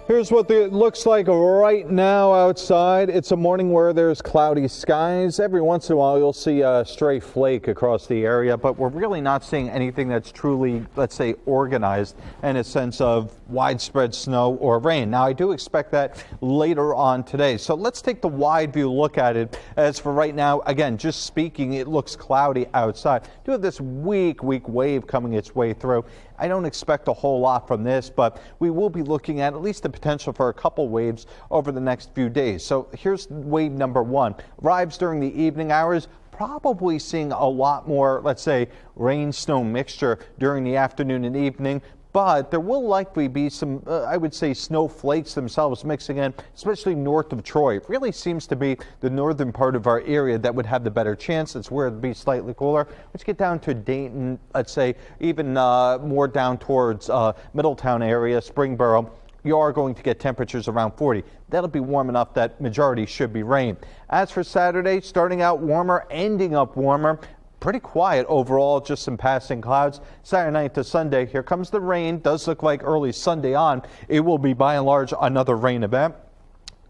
Here's what it looks like right now outside. It's a morning where there's cloudy skies. Every once in a while you'll see a stray flake across the area, but we're really not seeing anything that's truly, let's say, organized in a sense of widespread snow or rain. Now, I do expect that later on today. So let's take the wide view look at it. As for right now, again, just speaking, it looks cloudy outside. Do have this weak wave coming its way through. I don't expect a whole lot from this, but we will be looking at least the potential for a couple waves over the next few days. So here's wave number 1. Arrives during the evening hours. Probably seeing a lot more, let's say, rain-snow mixture during the afternoon and evening. But there will likely be some, I would say, snowflakes themselves mixing in, especially north of Troy. It really seems to be the northern part of our area that would have the better chance. It's where it would be slightly cooler. Let's get down to Dayton, let's say, even more down towards Middletown area, Springboro. You are going to get temperatures around 40. That'll be warm enough that majority should be rain. As for Saturday, starting out warmer, ending up warmer. Pretty quiet overall, just some passing clouds. Saturday night to Sunday, here comes the rain. Does look like early Sunday on. It will be by and large another rain event.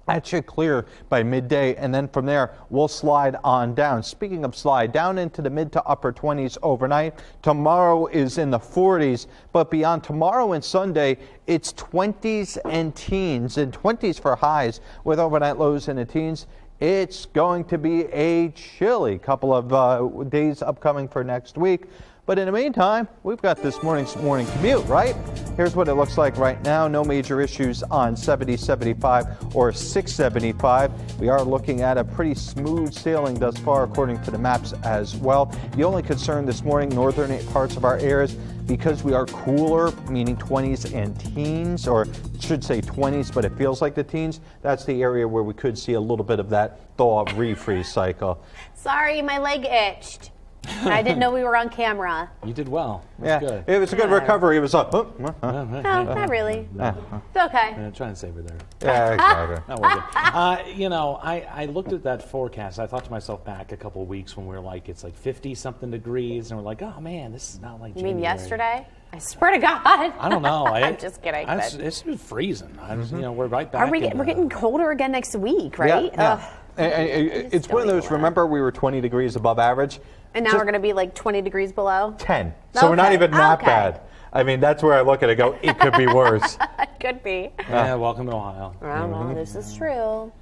That should clear by midday, and then from there we'll slide on down. Speaking of slide, down into the mid to upper 20s overnight. Tomorrow is in the 40s, but beyond tomorrow and Sunday, it's 20s and teens, and 20s for highs with overnight lows in the teens. It's going to be a chilly couple of days upcoming for next week. But in the meantime, we've got this morning commute, right? Here's what it looks like right now. No major issues on 70, 75, or 675. We are looking at a pretty smooth sailing thus far, according to the maps as well. The only concern this morning, northern parts of our areas, because we are cooler, meaning 20s and teens, or should say 20s, but it feels like the teens. That's the area where we could see a little bit of that thaw refreeze cycle. Sorry, my leg itched. I didn't know we were on camera. You did well. That's good. It was a good recovery. It was up. No, not really. It's okay. I'm trying to save her there. Yeah, exactly. Not worth it. You know, I looked at that forecast. I thought to myself back a couple of weeks when we were like, it's like 50-something degrees, and we're like, oh man, this is not like You January. mean yesterday? I swear to God. I don't know. I'm just kidding. It's been freezing. You know, we're right back. We're getting colder again next week, right? Yeah. It's one of those, remember we were 20 degrees above average? And now we're going to be like 20 degrees below? 10. So we're not even that bad. I mean, that's where I look at it and go, it could be worse. It could be. Yeah, welcome to Ohio. Well, this is true.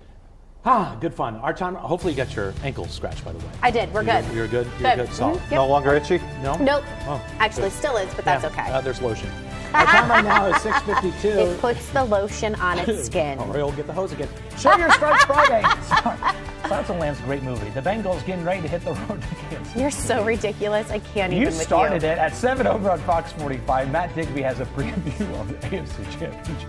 Good fun. Our time, hopefully you got your ankle scratched, by the way. I did. We're good. You're good? You're good? Solid. Yep. No longer itchy? No? Nope. Oh, actually, still is, but that's okay. There's lotion. Our time right now is 6:52. It puts the lotion on its skin. All right, we'll get the hose again. Show Your Starts Friday. Silence of the Lambs, great movie. The Bengals getting ready to hit the road to Kansas. You're so ridiculous. I can't even with you. You started it at 7 over on Fox 45. Matt Digby has a preview of the AFC Championship.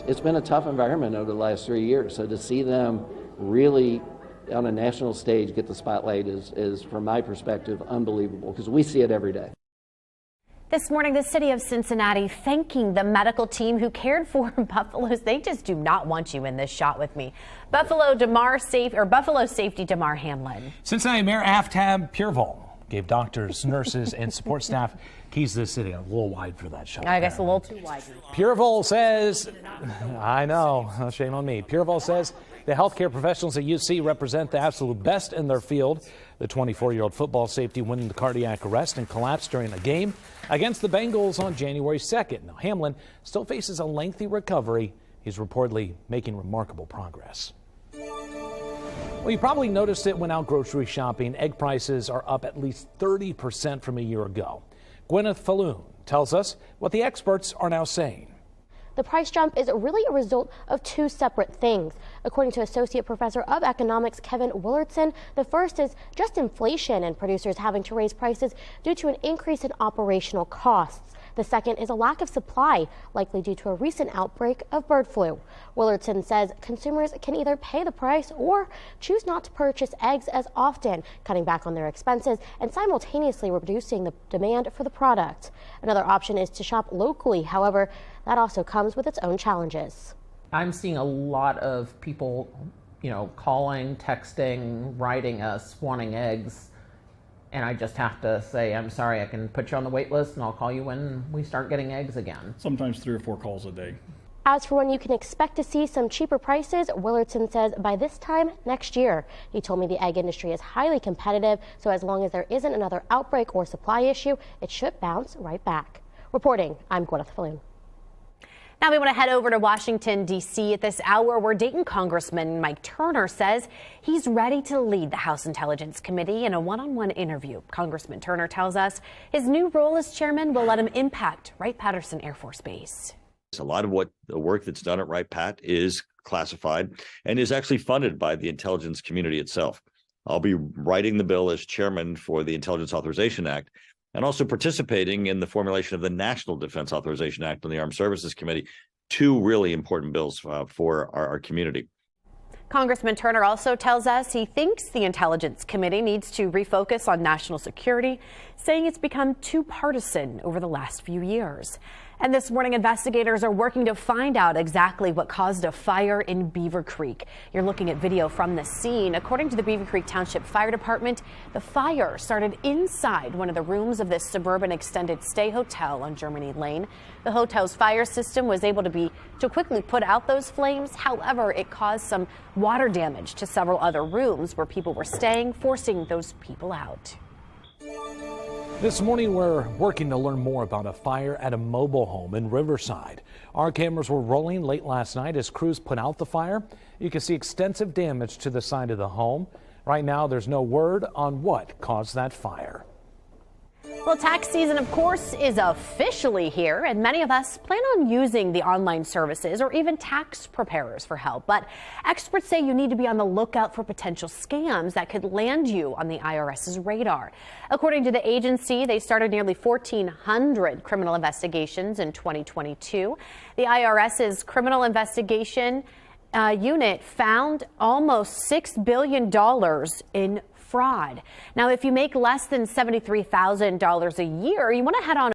It's been a tough environment over the last 3 years, so to see them really on a national stage get the spotlight is from my perspective, unbelievable, because we see it every day. This morning, the city of Cincinnati thanking the medical team who cared for Buffalo's. They just do not want you in this shot with me. Buffalo safety Damar Hamlin. Cincinnati Mayor Aftab Preble gave doctors, nurses, and support staff keys to the city. A little wide for that shot. I guess a little too wide. Preble says, I know, shame on me. Preble says the healthcare professionals at UC represent the absolute best in their field. The 24-year-old football safety went into cardiac arrest and collapsed during a game against the Bengals on January 2nd. Now, Hamlin still faces a lengthy recovery. He's reportedly making remarkable progress. Well, you probably noticed it when out grocery shopping. Egg prices are up at least 30% from a year ago. Gwyneth Falloon tells us what the experts are now saying. The price jump is really a result of two separate things. According to Associate Professor of Economics Kevin Willardson, the first is just inflation and producers having to raise prices due to an increase in operational costs. The second is a lack of supply, likely due to a recent outbreak of bird flu. Willardson says consumers can either pay the price or choose not to purchase eggs as often, cutting back on their expenses and simultaneously reducing the demand for the product. Another option is to shop locally. However, that also comes with its own challenges. I'm seeing a lot of people, calling, texting, writing us, wanting eggs. And I just have to say, I'm sorry, I can put you on the wait list and I'll call you when we start getting eggs again. Sometimes 3 or 4 calls a day. As for when you can expect to see some cheaper prices, Willardson says by this time next year. He told me the egg industry is highly competitive, so as long as there isn't another outbreak or supply issue, it should bounce right back. Reporting, I'm Gwyneth Falloon. Now we want to head over to Washington, D.C. at this hour, where Dayton Congressman Mike Turner says he's ready to lead the House Intelligence Committee in a one-on-one interview. Congressman Turner tells us his new role as chairman will let him impact Wright-Patterson Air Force Base. A lot of what the work that's done at Wright-Pat is classified and is actually funded by the intelligence community itself. I'll be writing the bill as chairman for the Intelligence Authorization Act, and also participating in the formulation of the National Defense Authorization Act on the Armed Services Committee, 2 really important bills for our community. Congressman Turner also tells us he thinks the Intelligence Committee needs to refocus on national security, saying it's become too partisan over the last few years. And this morning, investigators are working to find out exactly what caused a fire in Beaver Creek. You're looking at video from the scene. According to the Beaver Creek Township Fire Department, the fire started inside one of the rooms of this suburban extended stay hotel on Germany Lane. The hotel's fire system was able to quickly put out those flames. However, it caused some water damage to several other rooms where people were staying, forcing those people out. This morning, we're working to learn more about a fire at a mobile home in Riverside. Our cameras were rolling late last night as crews put out the fire. You can see extensive damage to the side of the home. Right now, there's no word on what caused that fire. Well, tax season, of course, is officially here, and many of us plan on using the online services or even tax preparers for help. But experts say you need to be on the lookout for potential scams that could land you on the IRS's radar. According to the agency, they started nearly 1,400 criminal investigations in 2022. The IRS's criminal investigation unit found almost $6 billion in fraud. Now, if you make less than $73,000 a year, you want to head on